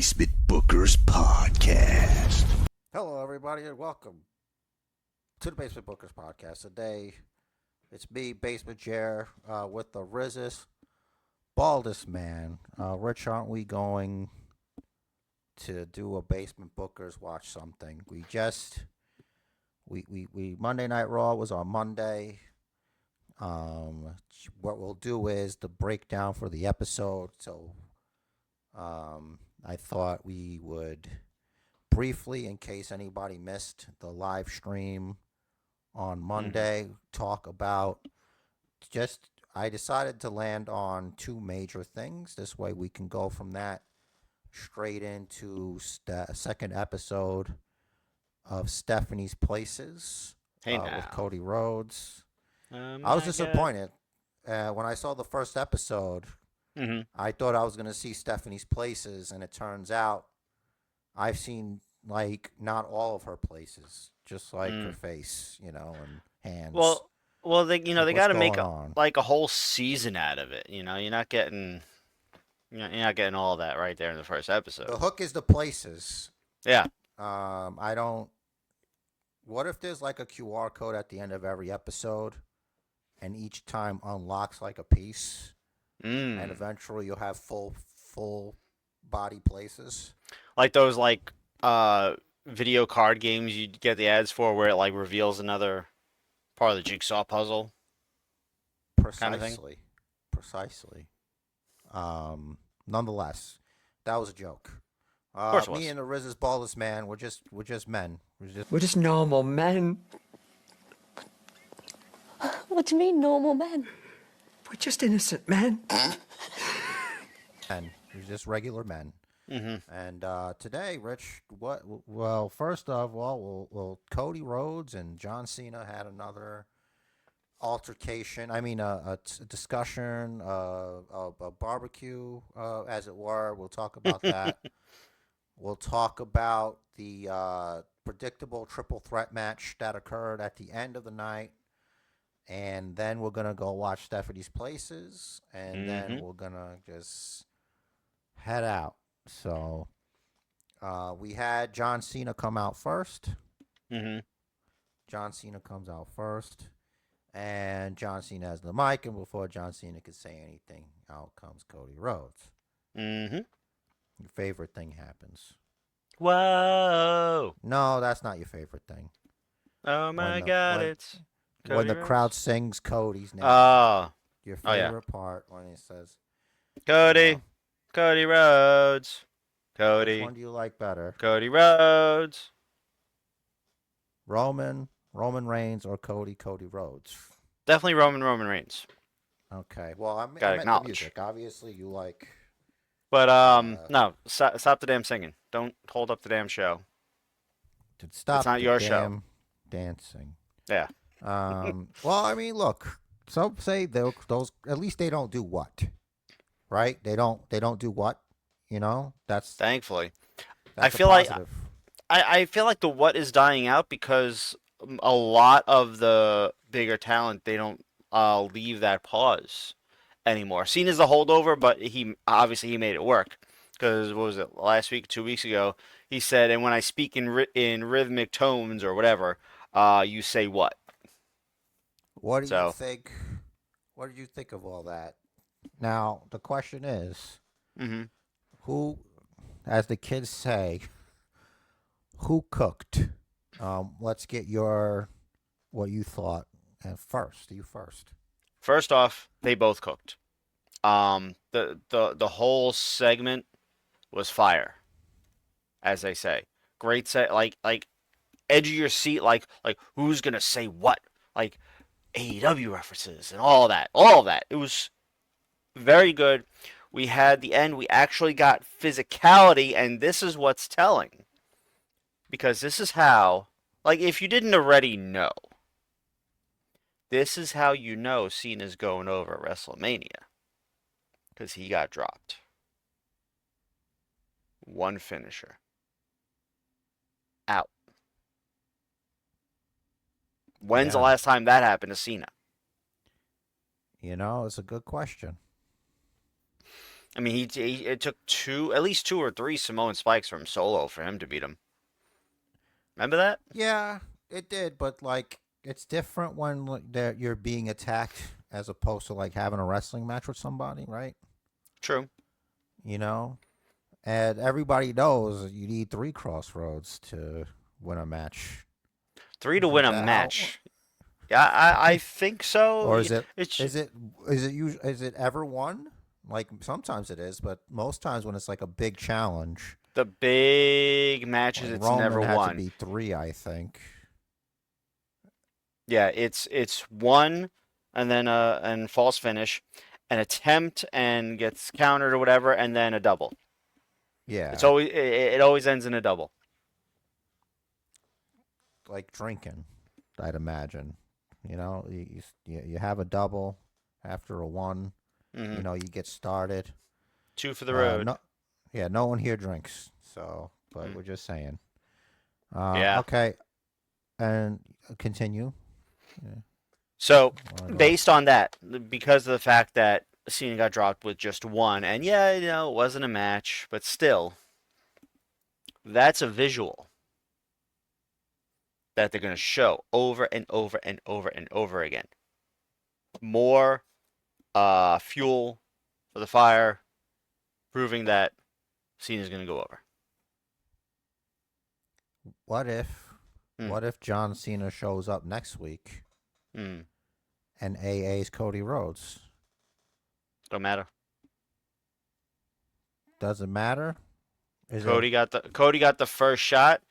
Basement Bookers Podcast. Hello, everybody, and welcome to the Basement Bookers Podcast. Today, it's me, Basement Chair, with the rizzest, baldest man. Rich, aren't we going to do a Basement Bookers watch something? We Monday Night Raw was on Monday. What we'll do is the breakdown for the episode. So, I thought we would briefly, in case anybody missed the live stream on Monday, talk about I decided to land on two major things. This way we can go from that straight into second episode of Stephanie's Places with Cody Rhodes. I was disappointed when I saw the first episode. I thought I was going to see Stephanie's Places, and it turns out I've seen, not all of her places, just her face, and hands. Well, they got to make a whole season out of it. You're not getting all that right there in the first episode. The hook is the places. Yeah. What if there's a QR code at the end of every episode, and each time unlocks a piece, and eventually you'll have full body places, like those video card games you get the ads for, where it reveals another part of the jigsaw puzzle. Precisely. Nonetheless, that was a joke. Of course it was. Me and the Riz's baldest man, we're just men. We're just normal men. What do you mean, normal men? We're just innocent men. We're just regular men. And today, Rich, first of all, Cody Rhodes and John Cena had another altercation. I mean, a discussion, a barbecue, as it were. We'll talk about that. We'll talk about the predictable triple threat match that occurred at the end of the night. And then we're going to go watch Stephanie's Places. And then we're going to just head out. So, we had John Cena come out first. John Cena comes out first. And John Cena has the mic. And before John Cena could say anything, out comes Cody Rhodes. Your favorite thing happens. Whoa. No, that's not your favorite thing. Oh, my God, it's Cody when the Rhodes. crowd sings Cody's name. Your favorite part when he says, Cody. Cody Rhodes. Cody. Which one do you like better? Cody Rhodes. Roman Reigns, or Cody Rhodes? Definitely Roman Reigns. Okay. Well, I Gotta meant acknowledge. the music. Obviously, you like. But, no, stop the damn singing. Don't hold up the damn show. Stop it's not the your damn show. Dancing. Yeah. Well, I mean, look. Some say those at least they don't do what, right? They don't do what, That's thankfully. That's I feel like positive. I feel like the what is dying out because a lot of the bigger talent, they don't leave that pause anymore. Cena's a holdover, but he made it work. Because what was it, last week, 2 weeks ago? He said, "And when I speak in rhythmic tones or whatever, you say what?" What do you think? What did you think of all that? Now the question is, who, as the kids say, who cooked? Let's get what you thought first. You first. First off, they both cooked. The whole segment was fire, as they say. Great set, like edge of your seat, like who's gonna say what, like AEW references and all that. It was very good. We had the end. We actually got physicality, and this is what's telling, because this is how, if you didn't already know, this is how you know Cena's going over at WrestleMania, because he got dropped. One finisher. Out. When's the last time that happened to Cena? It's a good question. I mean, it took at least two or three Samoan spikes from Solo for him to beat him. Remember that? Yeah, it did, but like it's different when you're being attacked as opposed to like having a wrestling match with somebody, right? True. You know, and everybody knows you need three crossroads to win a match. Three to win a match. Yeah, I think so. Or is it? It's Is it ever one? Like sometimes it is, but most times when it's like a big challenge, the big matches. like It's Roman never had won. to be three, I think. Yeah, it's one, and then and false finish, an attempt and gets countered or whatever, and then a double. Yeah, It's always it always ends in a double. like drinking, I'd imagine. You know, you have a double after a one. Mm-hmm. You know, you get started. Two for the road. No one here drinks, so but we're just saying. Yeah. Okay, and continue. Yeah. So based on that, because of the fact that Cena got dropped with just one, and yeah, you know, it wasn't a match, but still, that's a visual that they're going to show over and over and over and over again. More fuel for the fire, proving that Cena's going to go over. What if John Cena shows up next week and AA's Cody Rhodes? Don't matter. Doesn't matter. Cody got the first shot.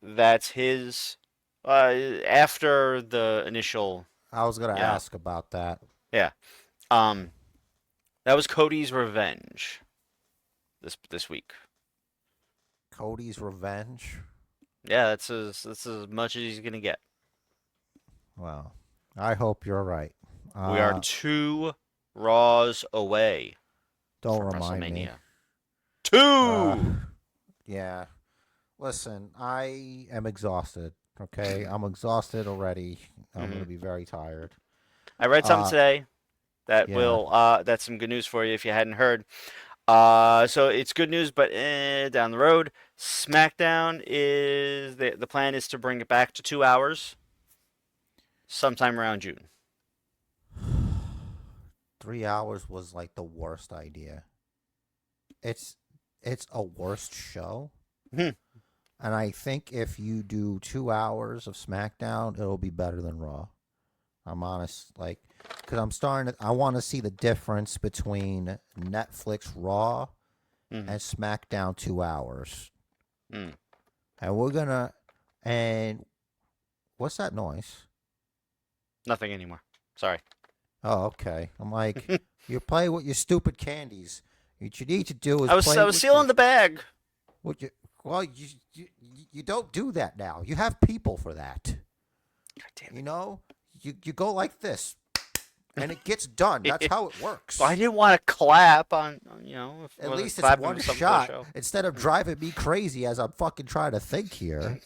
That's his. After the initial. I was gonna ask about that. Yeah. That was Cody's revenge. This week. Cody's revenge. Yeah, that's as much as he's gonna get. Well, I hope you're right. We are 2 Raws away. Don't from remind WrestleMania. me. 2. Yeah. Listen, I am exhausted. Okay, I'm exhausted already. I'm gonna be very tired. I read something today that that's some good news for you if you hadn't heard. So it's good news, but down the road, Smackdown is the plan is to bring it back to 2 hours, sometime around June. 3 hours was like the worst idea. It's a worst show. And I think if you do 2 hours of SmackDown, it'll be better than Raw. I'm honest, like, because I want to see the difference between Netflix Raw and SmackDown 2 hours. And and what's that noise? Nothing anymore. Sorry. Oh, okay. I'm like, you play with your stupid candies. What you need to do is I was sealing the bag. You don't do that now. You have people for that. God damn it. You know, you go like this, and it gets done. That's how it works. Well, I didn't want to clap on you know. At least it's one shot instead of driving me crazy as I'm fucking trying to think here.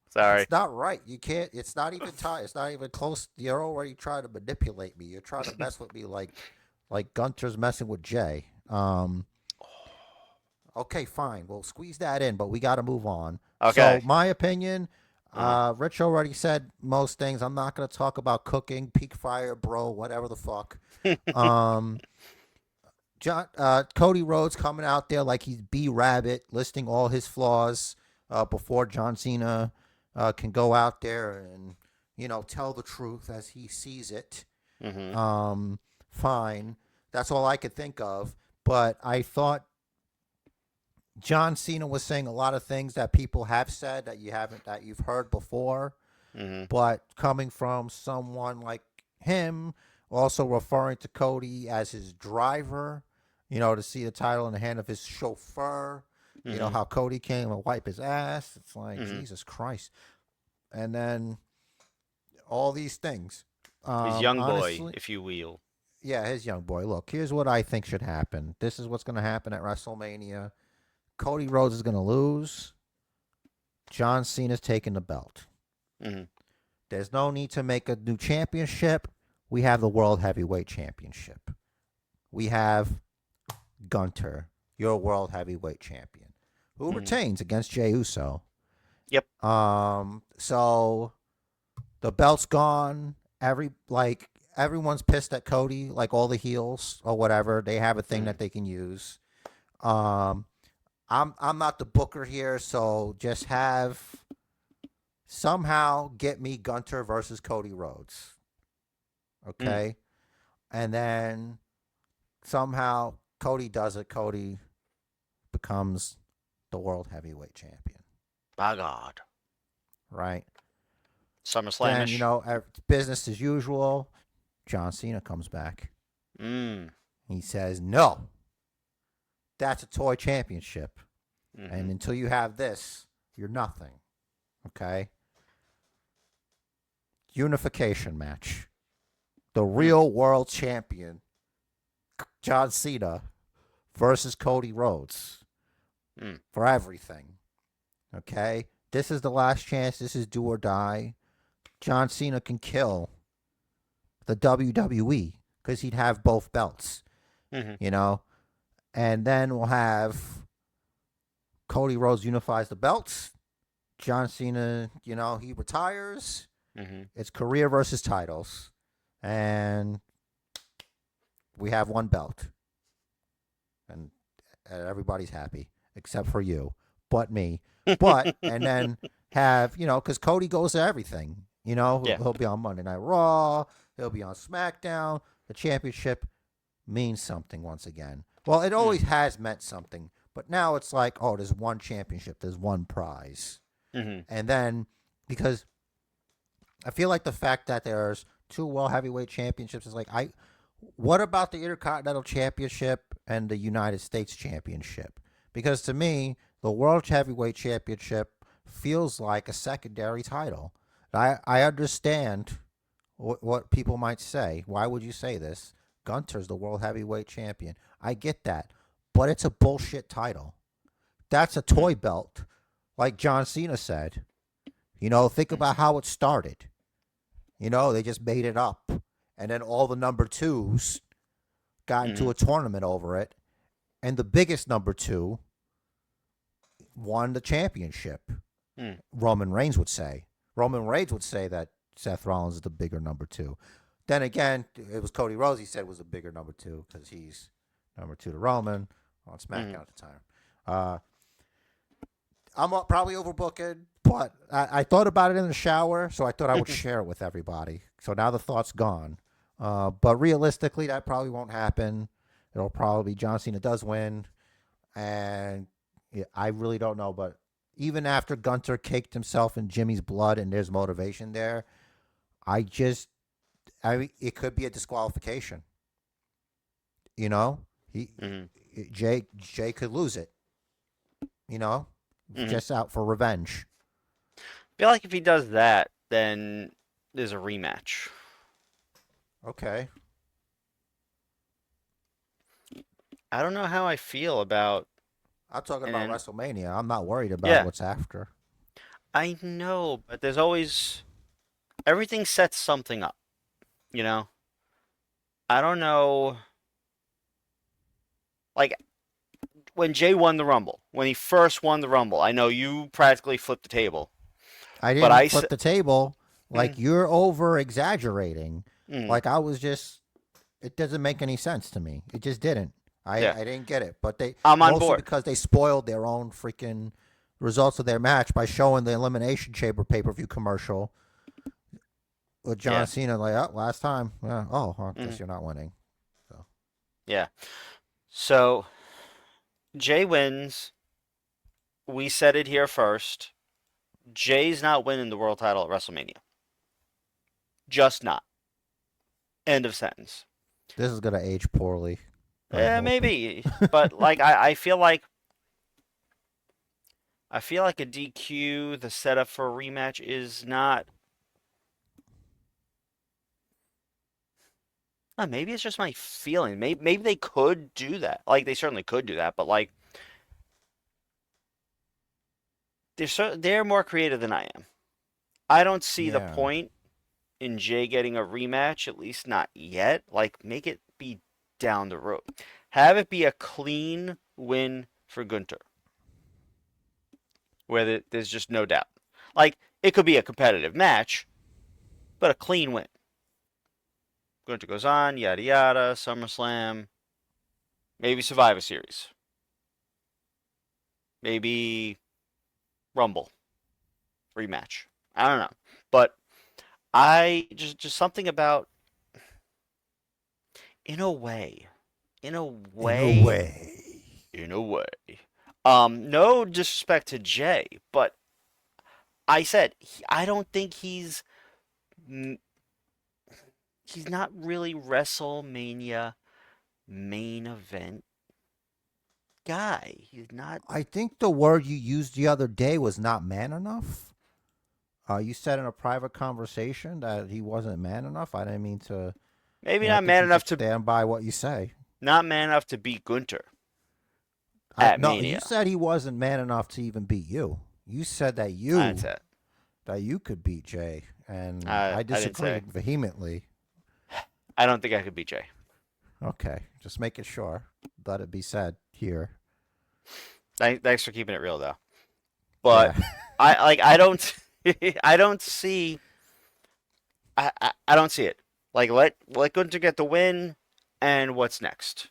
Sorry. It's not right. You can't. It's not even time. It's not even close. You're already trying to manipulate me. You're trying to mess with me like Gunther's messing with Jay. Okay, fine. We'll squeeze that in, but we got to move on. Okay. So my opinion, Rich already said most things. I'm not going to talk about cooking, peak fire, bro, whatever the fuck. Cody Rhodes coming out there like he's B-Rabbit, listing all his flaws before John Cena can go out there and, you know, tell the truth as he sees it. Fine. That's all I could think of. But I thought John Cena was saying a lot of things that people have said that you've heard before, but coming from someone like him, also referring to Cody as his driver, you know, to see the title in the hand of his chauffeur, you know, how Cody came and wipe his ass. It's like, Jesus Christ. And then all these things. His young honestly, boy, if you will. Yeah, his young boy. Look, here's what I think should happen. This is what's going to happen at WrestleMania. Cody Rhodes is going to lose. John Cena's taking the belt. There's no need to make a new championship. We have the World Heavyweight Championship. We have Gunther, your world heavyweight champion, who retains against Jay Uso. Yep. So the belt's gone. Everyone's pissed at Cody, like all the heels or whatever. They have a thing that they can use. I'm not the booker here, so just somehow get me Gunther versus Cody Rhodes. Okay? And then somehow Cody does it. Cody becomes the world heavyweight champion. By God. Right? SummerSlam-ish. Then, business as usual. John Cena comes back. He says, no, that's a toy championship. And until you have this, you're nothing. Okay? Unification match. The real world champion, John Cena, versus Cody Rhodes. For everything. Okay? This is the last chance. This is do or die. John Cena can kill the WWE because he'd have both belts. And then we'll have Cody Rhodes unifies the belts. John Cena, he retires. It's career versus titles. And we have one belt. And everybody's happy, except for you, but me. But, and then have, because Cody goes to everything. He'll be on Monday Night Raw. He'll be on Smackdown. The championship means something once again. Well, it always has meant something. But now it's like, oh, there's one championship. There's one prize. And then, because I feel like the fact that there's two world heavyweight championships is like, what about the Intercontinental Championship and the United States Championship? Because to me, the World Heavyweight Championship feels like a secondary title. I understand what people might say. Why would you say this? Gunther's the World Heavyweight Champion. I get that. But it's a bullshit title. That's a toy belt, like John Cena said. Think about how it started. They just made it up. And then all the number twos got into a tournament over it. And the biggest number two won the championship. Roman Reigns would say. Roman Reigns would say that Seth Rollins is the bigger number two. Then again, it was Cody Rhodes he said was a bigger number two because he's number two to Roman on SmackDown at the time. I'm probably overbooking, but I thought about it in the shower, so I thought I would share it with everybody. So now the thought's gone. But realistically, that probably won't happen. It'll probably be John Cena does win. And I really don't know, but even after Gunther caked himself in Jimmy's blood and there's motivation there, it could be a disqualification. Jay could lose it. Just out for revenge. I feel like if he does that, then there's a rematch. Okay. I don't know how I feel about... I'm talking about WrestleMania. I'm not worried about what's after. I know, but there's always... Everything sets something up, I don't know... Like, when Jay won the Rumble, when he first won the Rumble, I know you practically flipped the table. I didn't flip the table. Like, you're over-exaggerating. Like, I was just... It doesn't make any sense to me. It just didn't. I didn't get it. But I'm on board. Because they spoiled their own freaking results of their match by showing the Elimination Chamber pay-per-view commercial with John Cena. Like, oh, last time. Yeah. Oh, I guess you're not winning. So. Yeah. So, Jay wins. We said it here first. Jay's not winning the world title at WrestleMania. Just not. End of sentence. This is going to age poorly. Yeah, maybe. But, like, I feel like a DQ, the setup for a rematch is not... maybe it's just my feeling. Maybe they could do that. Like, they certainly could do that, but, like, they're more creative than I am. I don't see the point in Jay getting a rematch, at least not yet. Like, make it be down the road. Have it be a clean win for Gunther, where there's just no doubt. Like, it could be a competitive match, but a clean win. Gunther goes on, yada yada, SummerSlam, maybe Survivor Series, maybe Rumble rematch. I don't know, but I just something about in a way. In a way. No disrespect to Jay, but I said I don't think he's not really WrestleMania main event guy. He's not. I think the word you used the other day was not man enough. You said in a private conversation that he wasn't man enough. I didn't mean to. Maybe I not think man you enough should to stand by what you say. not man enough to beat Gunther at No, Mania. you said he wasn't man enough to even beat you. You said that you could beat Jay, and I didn't say. disagreed vehemently. I don't think I could beat Jay. Okay, just making sure. Let it be said here. Thanks for keeping it real, though. But Yeah. I don't I don't see I don't see it. Like let Gunther get the win, and what's next?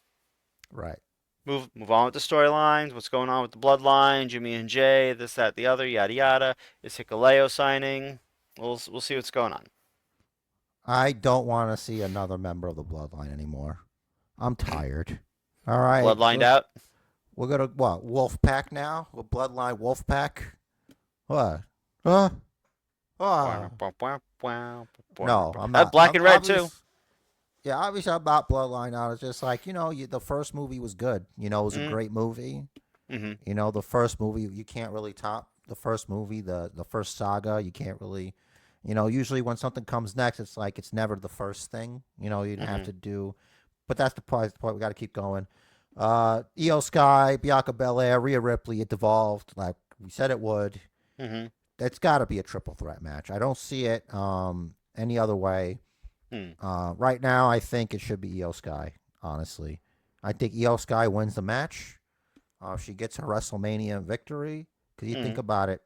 Right. Move on with the storylines. What's going on with the Bloodline? Jimmy and Jay, this, that, the other, yada yada. Is Hikuleo signing? We'll see what's going on. I don't want to see another member of the Bloodline anymore. I'm tired. All right. Bloodlined out. We're gonna what? Wolfpack now? With Bloodline Wolfpack? What? Huh? Oh. No, I'm not. Black and red too. Yeah, obviously I'm not Bloodline now. It's just like, the first movie was good. It was a great movie. Mm-hmm. The first movie, you can't really top the first movie, the first saga. You can't really, usually when something comes next, it's like it's never the first thing. You'd have to do, but that's the point. We got to keep going. Io Sky, Bianca Belair, Rhea Ripley, it devolved like we said it would. Mm-hmm. It's got to be a triple threat match. I don't see it any other way. Right now, I think it should be Io Sky, honestly. I think Io Sky wins the match. She gets her WrestleMania victory. Because you think about it,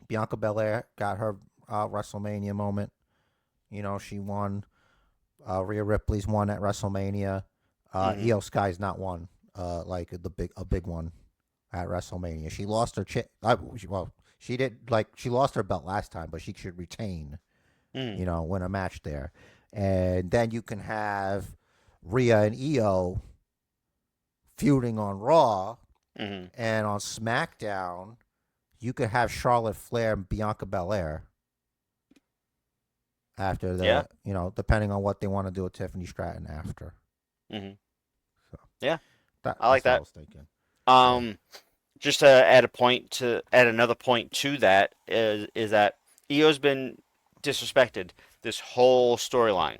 Bianca Belair got her WrestleMania moment. She won. Rhea Ripley's won at WrestleMania. Io Sky's not won like a big one at WrestleMania. She lost her she did she lost her belt last time, but she should retain. Win a match there. And then you can have Rhea and Io feuding on Raw. And on SmackDown, you could have Charlotte Flair and Bianca Belair after the, depending on what they want to do with Tiffany Stratton after. So, yeah, I like that. I was thinking. Just to add another point to that is that Io's been disrespected this whole storyline.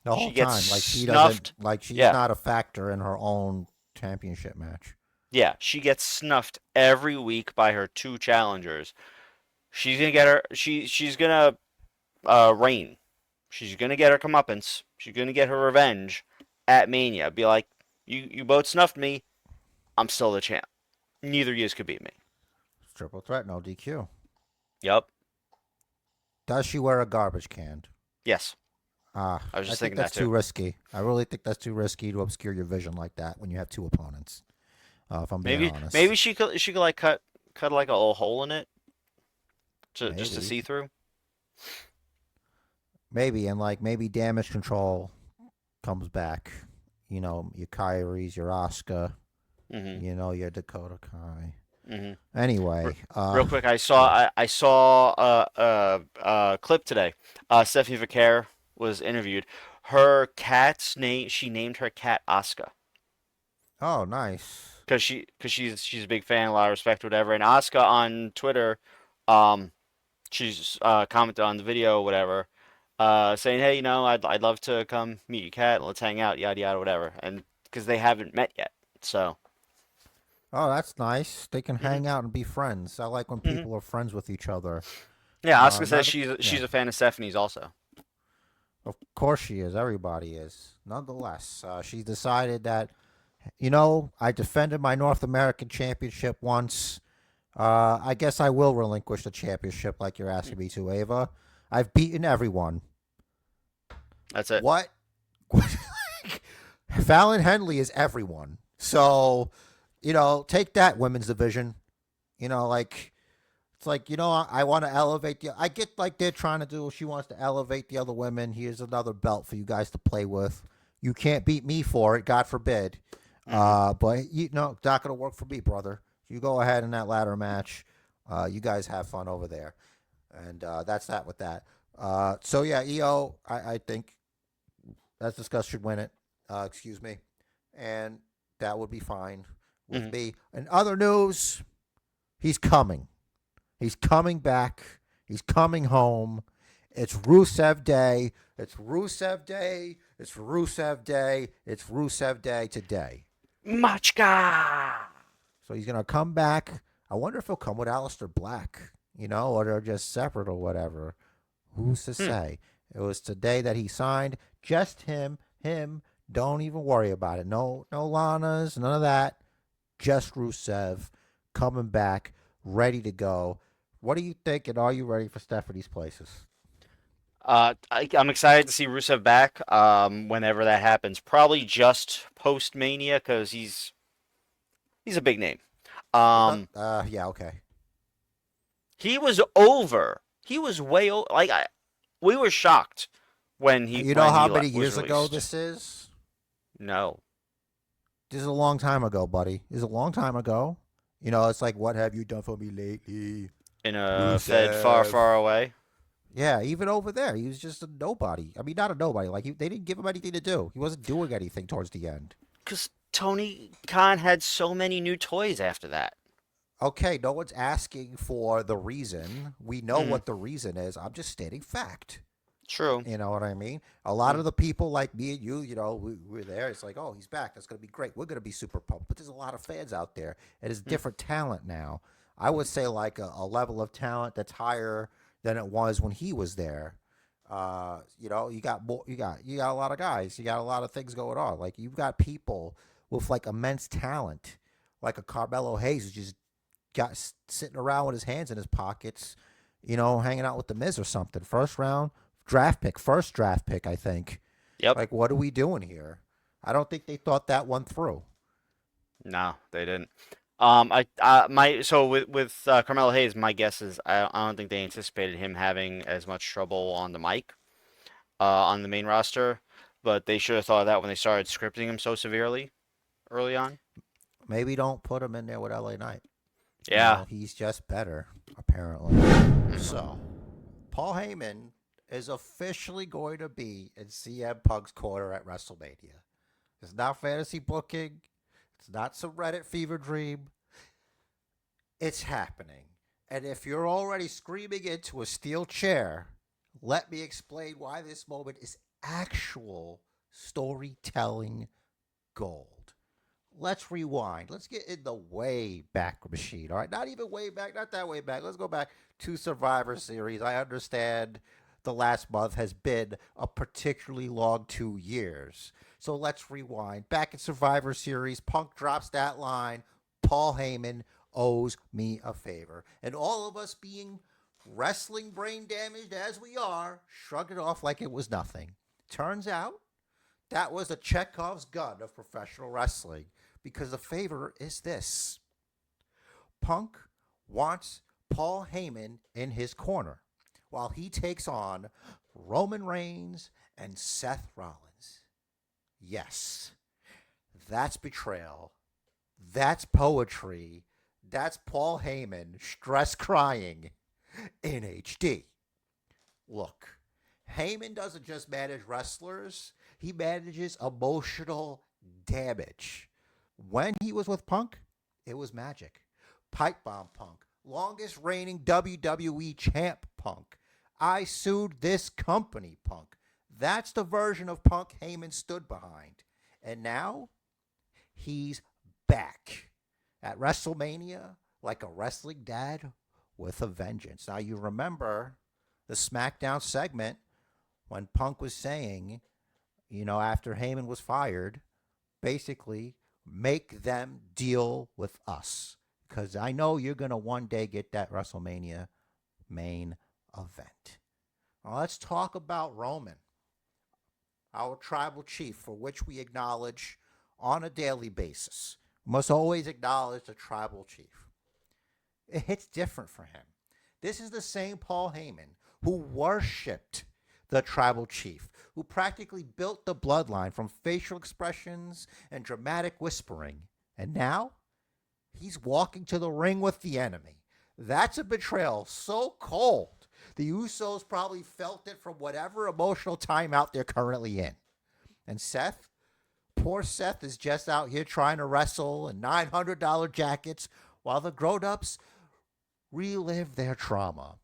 The whole she gets time, she snuffed. doesn't, she's not a factor in her own championship match. Yeah, she gets snuffed every week by her two challengers. She's gonna get her. She's gonna reign. She's gonna get her comeuppance. She's gonna get her revenge at Mania. Be like, you both snuffed me. I'm still the champ. Neither of you could beat me. Triple threat, no DQ. Yep. Does she wear a garbage can? Yes. I was just think thinking that's that too. too risky. I really think that's too risky to obscure your vision like that when you have two opponents. If I'm being honest. Maybe she could like cut like a little hole in it, just to see through. Maybe, and maybe Damage Control comes back. Your Kyrie's, your Asuka, your Dakota Kai. Anyway, real quick, I saw a clip today. Stephanie Vicaire was interviewed. Her cat's name. She named her cat Asuka. Oh, nice. Because she's a big fan, a lot of respect, whatever. And Asuka on Twitter, she's commented on the video, whatever, saying, hey, I'd love to come meet your cat and let's hang out, yada yada, whatever. And because they haven't met yet, so. Oh, that's nice. They can hang out and be friends. I like when people are friends with each other. Yeah, Asuka says she's a fan of Stephanie's also. Of course she is. Everybody is. Nonetheless, she decided that I defended my North American championship once. I guess I will relinquish the championship like you're asking me to, Ava. I've beaten everyone. That's it. What? Fallon Henley is everyone. So, take that women's division. It's like, I want to elevate I get like they're trying to do. She wants to elevate the other women. Here's another belt for you guys to play with. You can't beat me for it, God forbid. But not going to work for me, brother. You go ahead in that ladder match. You guys have fun over there. And that's that with that. So, yeah, EO, I think, as discussed, should win it. Excuse me. And that would be fine with me. In other news, he's coming. He's coming back. He's coming home. It's Rusev Day. It's Rusev Day. It's Rusev Day. It's Rusev Day today. Machka! So he's going to come back. I wonder if he'll come with Aleister Black, or they're just separate or whatever. Who's to say? It was today that he signed. Just him. Don't even worry about it. No Lanas, none of that. Just Rusev coming back, ready to go. What do you think, and are you ready for Stephanie's places? I'm excited to see Rusev back whenever that happens. Probably just post-Mania because he's a big name. Yeah, okay. He was over. He was way over. We were shocked when he. You know when how he many was years ago released. this is? No. This is a long time ago, buddy. This is a long time ago. It's like, what have you done for me lately? In a Rusev. Fed far, far away. Yeah, even over there, he was just a nobody. I mean, not a nobody. They didn't give him anything to do. He wasn't doing anything towards the end. Because Tony Khan had so many new toys after that. Okay, no one's asking for the reason. We know what the reason is. I'm just stating fact. True. You know what I mean? A lot of the people like me and you, we're there. It's like, oh, he's back. That's going to be great. We're going to be super pumped. But there's a lot of fans out there. It is different talent now. I would say like a level of talent that's higher than it was when he was there. You got a lot of guys. You got a lot of things going on. Like you've got people with like immense talent, like a Carmelo Hayes who just got sitting around with his hands in his pockets, hanging out with the Miz or something. First draft pick, I think. Yep. Like, what are we doing here? I don't think they thought that one through. No, they didn't. With Carmelo Hayes, my guess is I don't think they anticipated him having as much trouble on the mic, on the main roster, but they should have thought of that when they started scripting him so severely early on. Maybe don't put him in there with LA Knight. Yeah. He's just better, apparently. So, Paul Heyman is officially going to be in CM Punk's corner at WrestleMania. It's not fantasy booking. It's not some Reddit fever dream. It's happening. And if you're already screaming into a steel chair, let me explain why this moment is actual storytelling gold. Let's rewind. Let's get in the way back machine. All right, not even way back, not that way back. Let's go back to Survivor Series. I understand the last month has been a particularly long 2 years. So let's rewind. Back in Survivor Series, Punk drops that line, Paul Heyman owes me a favor. And all of us being wrestling brain damaged as we are, shrug it off like it was nothing. Turns out that was a Chekhov's gun of professional wrestling, because the favor is this. Punk wants Paul Heyman in his corner while he takes on Roman Reigns and Seth Rollins. Yes, that's betrayal. That's poetry. That's Paul Heyman stress crying in HD. Look, Heyman doesn't just manage wrestlers. He manages emotional damage. When he was with Punk, it was magic. Pipe bomb Punk. Longest reigning WWE champ Punk. I sued this company Punk. That's the version of Punk Heyman stood behind. And now, he's back at WrestleMania like a wrestling dad with a vengeance. Now, you remember the Smackdown segment when Punk was saying, after Heyman was fired, basically, Make them deal with us. Because I know you're going to one day get that WrestleMania main event. Now let's talk about Roman, our tribal chief, for which we acknowledge on a daily basis. We must always acknowledge the tribal chief. It hits different for him. This is the same Paul Heyman who worshipped the tribal chief, who practically built the bloodline from facial expressions and dramatic whispering. And now, he's walking to the ring with the enemy. That's a betrayal so cold, the Usos probably felt it from whatever emotional timeout they're currently in. And Seth? Poor Seth is just out here trying to wrestle in $900 jackets while the grown-ups relive their trauma.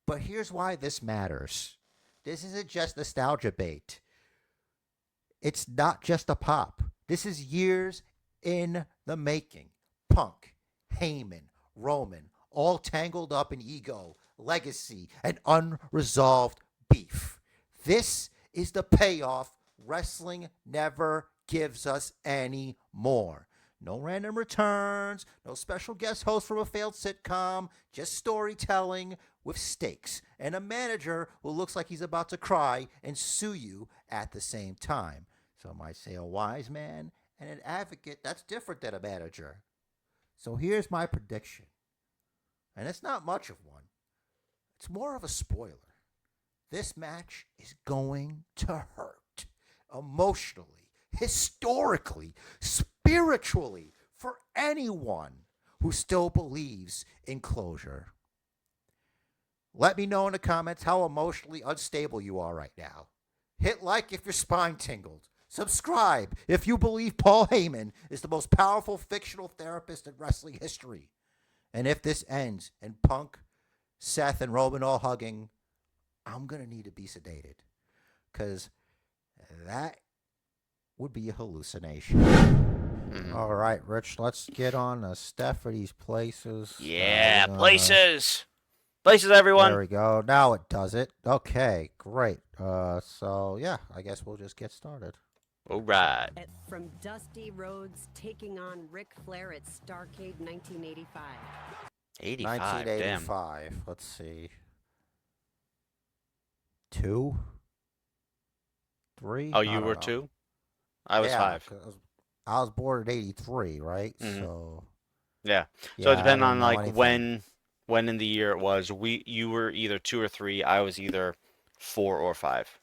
But here's why this matters. This isn't just nostalgia bait. It's not just a pop. This is years in the making. Punk, Heyman, Roman, all tangled up in ego, legacy, and unresolved beef. This is the payoff wrestling never gives us any more. No random returns, no special guest host from a failed sitcom, just storytelling with stakes and a manager who looks like he's about to cry and sue you at the same time. Some might say a wise man and an advocate, that's different than a manager. So here's my prediction. And it's not much of one. It's more of a spoiler. This match is going to hurt emotionally, historically, spiritually, for anyone who still believes in closure. Let me know in the comments how emotionally unstable you are right now. Hit like if your spine tingled. Subscribe if you believe Paul Heyman is the most powerful fictional therapist in wrestling history. And if this ends in Punk, Seth, and Roman all hugging, I'm going to need to be sedated. Because that would be a hallucination. All right, Rich, let's get on to Stephanie's places. Yeah, places. Places, everyone. There we go. Now it does it. Okay, great. So, yeah, I guess we'll just get started. All right. From Dusty Rhodes taking on Ric Flair at Starrcade 1985. 85, 1985. damn. Let's see. 2? 3? Oh, you were 2? I was 5. I was born in 83, right? Mhm. So Yeah. So it depended on like anything. when in the year it was. You were either 2 or 3. I was either 4 or 5.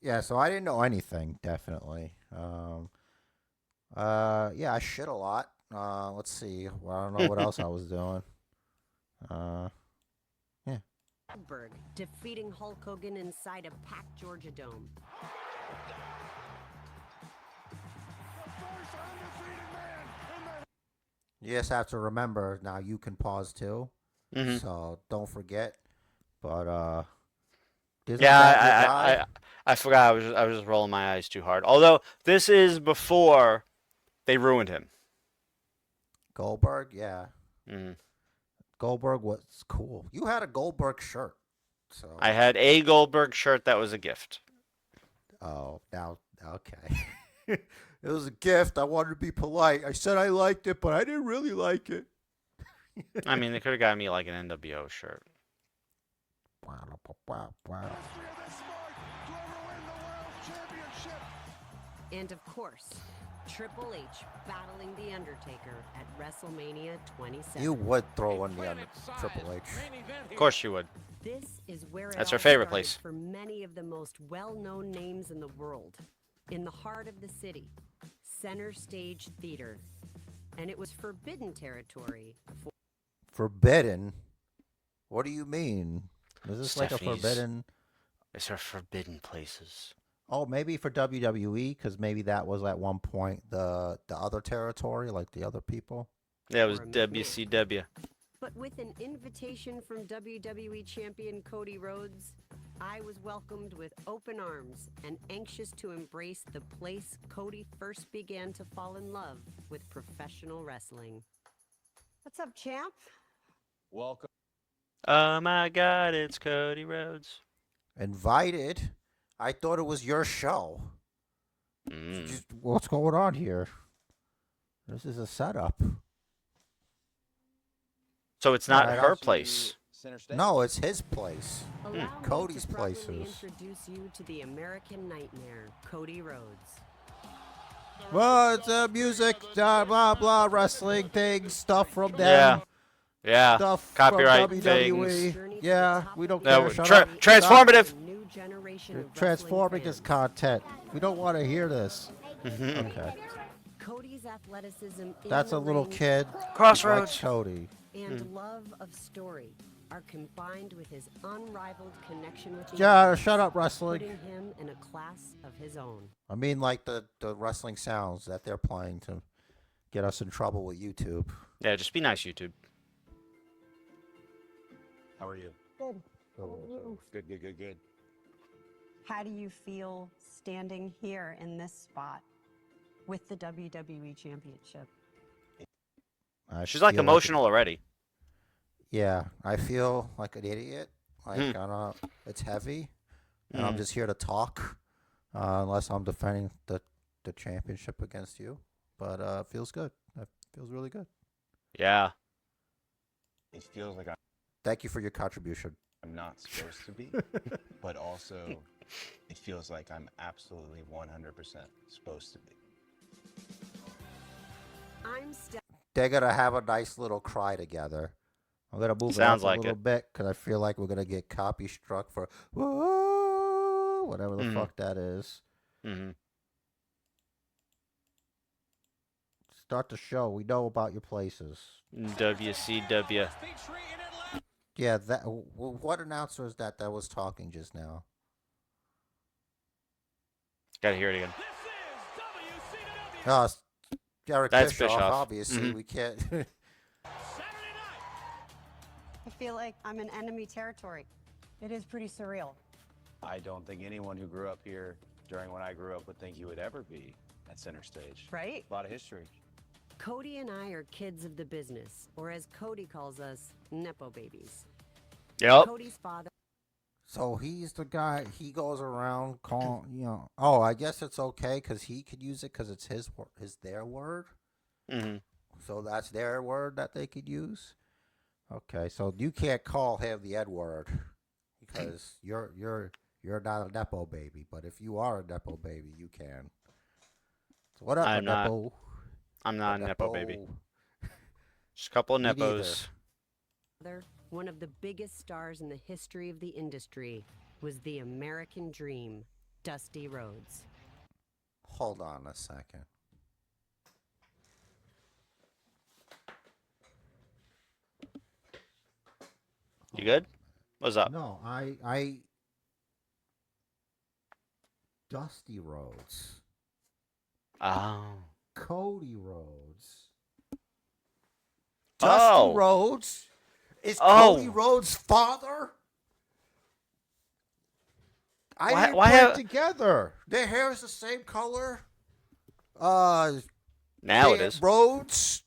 Yeah, so I didn't know anything, definitely. Yeah, I shit a lot. Let's see. Well, I don't know what else I was doing. Yeah. Goldberg defeating Hulk Hogan inside a packed Georgia Dome. You just have to remember, now you can pause too. Mhm. So don't forget. But Yeah, I forgot. I was just rolling my eyes too hard. Although this is before they ruined him. Goldberg, yeah. hmm Goldberg was cool. You had a Goldberg shirt. So I had a Goldberg shirt that was a gift. Oh, now okay. It was a gift. I wanted to be polite. I said I liked it, but I didn't really like it. I mean, they could have got me like an NWO shirt. And of course, Triple H battling The Undertaker at WrestleMania 27. You would throw in the Triple H. Of course you would. This is where That's it her all favorite started place. for many of the most well-known names in the world. In the heart of the city, Center Stage Theater. And it was forbidden territory for Forbidden? What do you mean? Is this like a Stephanie's- forbidden? It's her forbidden places. Oh, maybe for WWE, because maybe that was at one point the other territory, like the other people. Yeah, it was Or a McMahon. WCW. But with an invitation from WWE champion Cody Rhodes, I was welcomed with open arms and anxious to embrace the place Cody first began to fall in love with professional wrestling. What's up, champ? Welcome. Oh my God, it's Cody Rhodes. Invited? I thought it was your show. Mm. What's going on here? This is a setup. So it's not Alright, her I'll- place. No, it's his place. Allow me Cody's to properly places. introduce you to the American Nightmare, Cody Rhodes. Well, it's music, blah blah, wrestling things, stuff from them. Yeah. Stuff Copyright from things. WWE. Yeah, we don't No, care. Shut tra- up. transformative. You're transforming this content. We don't want to hear this. Mm-hmm. Okay. Cody's athleticism in That's the a little ring kid. Crossroads. Like Cody. and love of story are combined with his unrivaled connection with the Yeah, audience, shut up, wrestling. putting him in a class of his own. I mean, like the wrestling sounds that they're playing to get us in trouble with YouTube. Yeah, just be nice, YouTube. How are you? Good. Good. How do you feel standing here in this spot with the WWE Championship? I She's like feel emotional already. Yeah, I feel like an idiot. Like I don't. It's heavy, and I'm just here to talk, unless I'm defending the championship against you. But it feels good. It feels really good. Yeah. It feels like Thank you for your contribution. I'm not supposed to be, but also it feels like I'm absolutely 100% supposed to be. I'm Steph. They're gonna have a nice little cry together. I'm gonna move Sounds it up like a little it. bit because I feel like we're gonna get copy struck for whoa, whatever the fuck that is. Mm-hmm. Start the show. We know about your places. WCW. Yeah, that. What announcer is that was talking just now? Gotta hear it again. Oh, it's Eric That's Bischoff. Bischoff. Obviously, Mhm. we can't. I feel like I'm in enemy territory. It is pretty surreal. I don't think anyone who grew up here during when I grew up would think you would ever be at center stage. Right? A lot of history. Cody and I are kids of the business, or as Cody calls us, Nepo babies. Yep. Cody's father. So he's the guy. He goes around calling. Oh, I guess it's okay because he could use it because it's their word. Mm-hmm. So that's their word that they could use. Okay, so you can't call him the N word because you're not a nepo baby. But if you are a nepo baby, you can. So what up, I'm not. nepo? I'm not a Nepo baby. Just a couple of Me neither. Nepos. One of the biggest stars in the history of the industry was the American Dream, Dusty Rhodes. Hold on a second. You good? What's up? No, I Dusty Rhodes, Oh. Cody Rhodes, Oh. Dusty Rhodes is Oh. Cody Rhodes' father. I Why- didn't why put have- it together. Their hair is the same color. Now it is. Rhodes.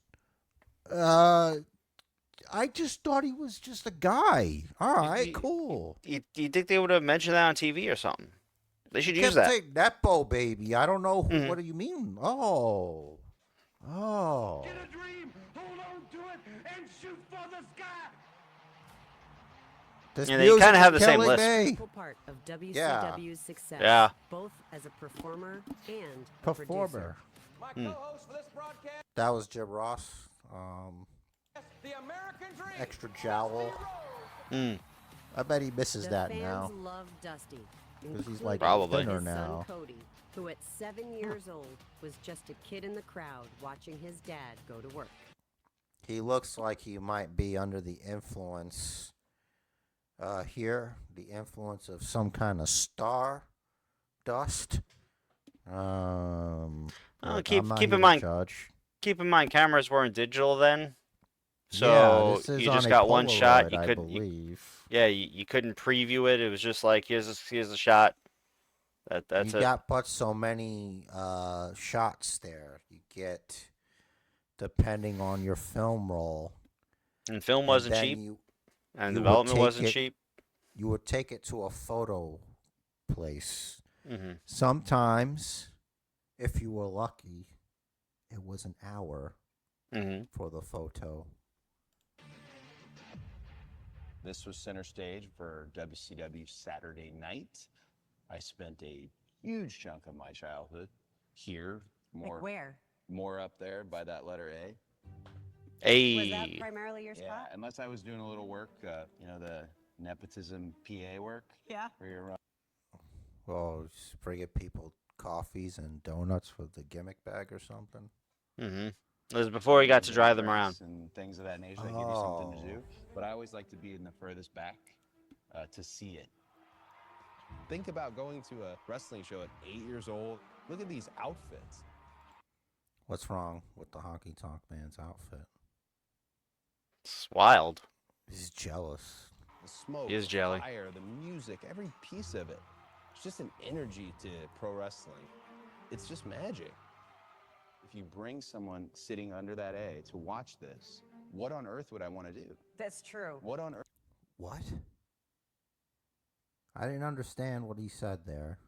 I just thought he was just a guy. All right, cool. You think they would have mentioned that on TV or something? They should use Just that. say Nepo baby. I don't know who. Mhm. What do you mean? Oh. This Yeah, they music kinda have is the same killing list. me. Critical part of WCW's success, Yeah. both as a performer and a Performer. producer. That was Jim Ross. Extra jowl. Mm. I bet he misses The that fans now. love Dusty, 'Cause he's, like, Probably. thinner his son now. Cody, who at 7 years old was just a kid in the crowd watching his dad go to work. He looks like he might be under the influence. Here, the influence of some kind of star dust. Look, keep I'm not in here to mind- judge. Keep in mind, cameras weren't digital then, Yeah, so this is you on just a got one shot. Polaroid, You I couldn't. believe. You couldn't preview it. It was just like here's a shot. That's You it. got but so many shots there. You get depending on your film roll. And film And wasn't then cheap, you and would development take wasn't it- cheap. you would take it to a photo place. Hmm. Sometimes, if you were lucky, it was an hour for the photo. This was center stage for WCW Saturday Night. I spent a huge chunk of my childhood here. Like where? More up there by that letter A. Was that Hey. primarily your Yeah, spot? unless I was doing a little work, the nepotism PA work. Yeah. For your Well, just bringing people coffees and donuts for the gimmick bag or something. It was before he got to drive them around. and things of that nature that give you something to do. But I always like to be in the furthest back to see it. Think about going to a wrestling show at 8 years old. Look at these outfits. What's wrong with the Honky Tonk Man's outfit? It's wild. He's jealous. The smoke, He is jelly. the fire, the music, every piece of it. It's just an energy to pro wrestling. It's just magic. If you bring someone sitting under that A to watch this, what on earth would I want to do? That's true. What on earth? What? I didn't understand what he said there.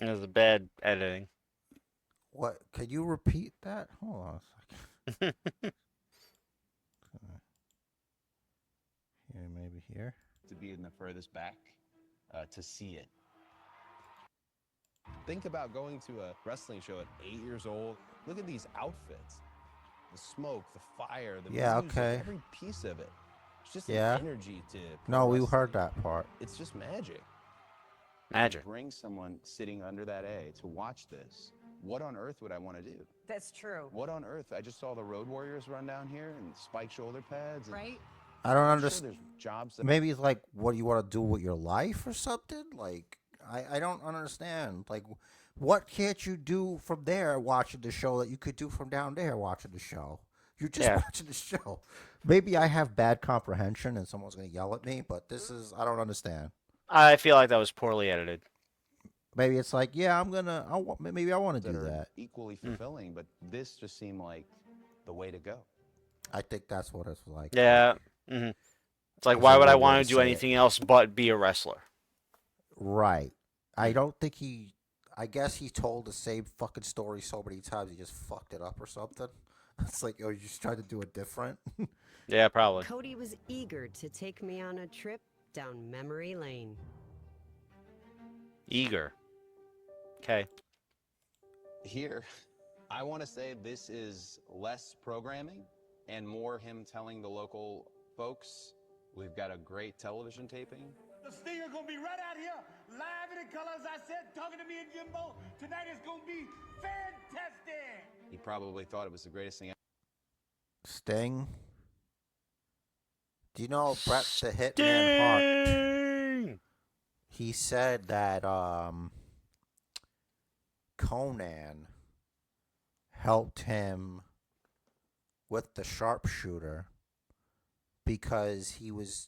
It was a bad editing. What? Could you repeat that? Hold on a second. Here, maybe here. To be in the furthest back to see it. Think about going to a wrestling show at 8 years old. Look at these outfits. The smoke, the fire, the music, every piece of it. It's just an energy to pro No, we wrestling. heard that part. It's just magic. Magic. Bring someone sitting under that A to watch this. What on earth would I want to do? That's true. What on earth? I just saw the Road Warriors run down here and spike shoulder pads. And Right? I don't I'm sure understand. there's jobs that Maybe it's like, what do you want to do with your life or something? Like, I don't understand. Like, what can't you do from there watching the show that you could do from down there watching the show? You're just watching the show. Maybe I have bad comprehension and someone's going to yell at me, but I don't understand. I feel like that was poorly edited. Maybe it's like, yeah, maybe I want to that do are that. equally fulfilling, but this just seemed like the way to go. I think that's what it's like. Yeah. It's like, That's why a would I good way want to to do say it. anything else but be a wrestler? Right. I don't think I guess he told the same fucking story so many times he just fucked it up or something. It's like, oh, you just tried to do it different. Yeah, probably. Cody was eager to take me on a trip down memory lane. Eager. Okay. Here, I want to say this is less programming and more him telling the local folks, we've got a great television taping. The Stinger gonna be right out here, live in the color, as I said, talking to me and Jimbo. Tonight is gonna be fantastic. He probably thought it was the greatest thing. Sting. Do you know Bret the Hitman Hart? Ding! He said that Conan helped him with the sharpshooter because he was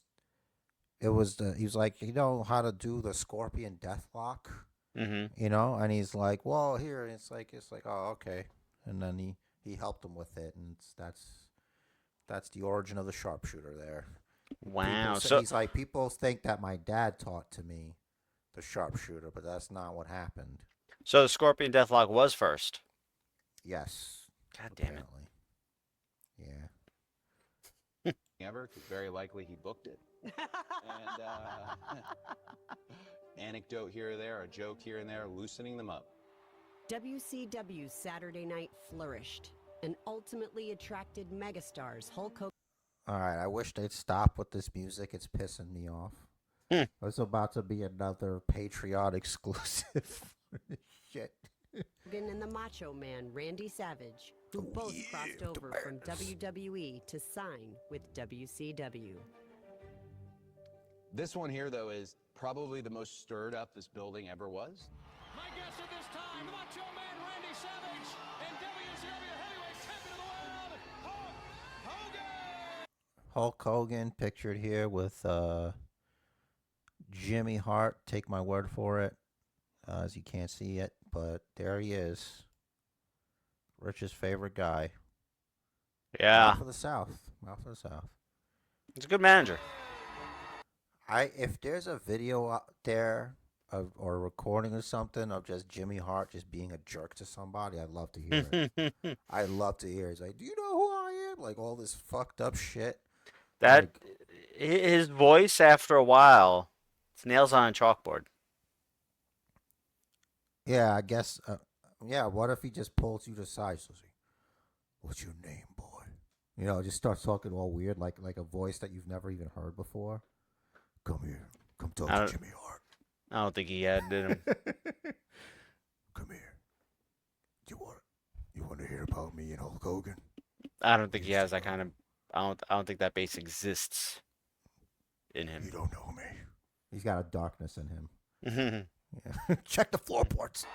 like, you know how to do the Scorpion Deathlock, you know, and he's like, well, here, and it's like, oh, okay, and then he helped him with it, and that's the origin of the sharpshooter there. Wow. So So he's like, people think that my dad taught to me the sharpshooter, but that's not what happened. the Scorpion Deathlock was first. Yes. God damn it. Apparently. Yeah. Ever, 'cause very likely he booked it. And anecdote here or there, a joke here and there, loosening them up. WCW's Saturday Night flourished and ultimately attracted megastars Hulk Hogan. All right. I wish they'd stop with this music. It's pissing me off. There's about to be another Patreon exclusive shit. And the Macho Man Randy Savage, who both crossed over from WWE to sign with WCW. This one here, though, is probably the most stirred up this building ever was. My guest at this time, Macho Man Randy Savage and WCW Heavyweight Champion of the World, Hulk Hogan. Hulk Hogan pictured here with Jimmy Hart. Take my word for it, as you can't see it, but there he is. Rich's favorite guy. Yeah. Mouth of the South. Mouth of the South. He's a good manager. If there's a video out there or a recording or something of just Jimmy Hart just being a jerk to somebody, I'd love to hear it. I'd love to hear it. He's like, do you know who I am? Like all this fucked up shit. That Like, his voice after a while, it's nails on a chalkboard. yeah, I guess. Yeah, what if he just pulls you to the side? So, what's your name, boy? You know, just starts talking all weird, like a voice that you've never even heard before. Come here. Come talk to Jimmy Hart. I don't think he had it in him. Come here. You want to hear about me and Hulk Hogan? I don't think he has that kind of. I don't think that base exists in him. You don't know me. He's got a darkness in him. Yeah. Check the floorboards.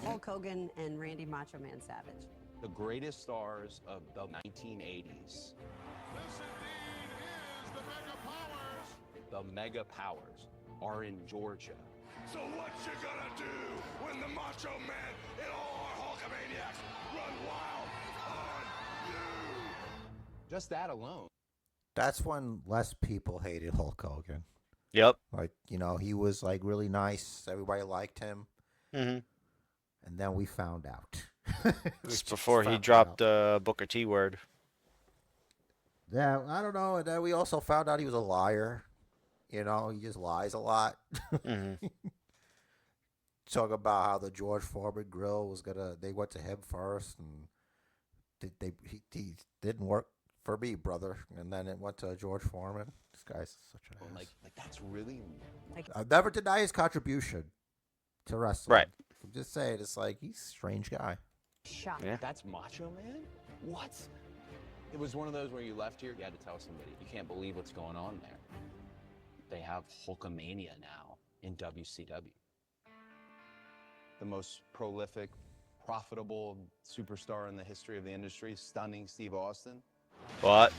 Hulk Hogan and Randy Macho Man Savage. The greatest stars of the 1980s. This indeed is the Mega Powers. The Mega Powers are in Georgia. So what you gonna do when the Macho Man and all our Hulkamaniacs run wild on you? Just that alone. That's when less people hated Hulk Hogan. Yep. Like, you know, he was like really nice. Everybody liked him. Mm-hmm. And then we found out. Just before he dropped Booker T word. Yeah, I don't know. And then we also found out he was a liar. You know, he just lies a lot. Mm-hmm. Talk about how the George Foreman grill was they went to him first, and he didn't work for me, brother. And then it went to George Foreman. This guy's such an ass. Like that's really. I'll never deny his contribution to wrestling. Right. I'm just saying, it's like he's a strange guy. Shot. Yeah. That's Macho Man? What? It was one of those where you left here, you had to tell somebody. You can't believe what's going on there. They have Hulkamania now in WCW. The most prolific, profitable superstar in the history of the industry, stunning Steve Austin. What?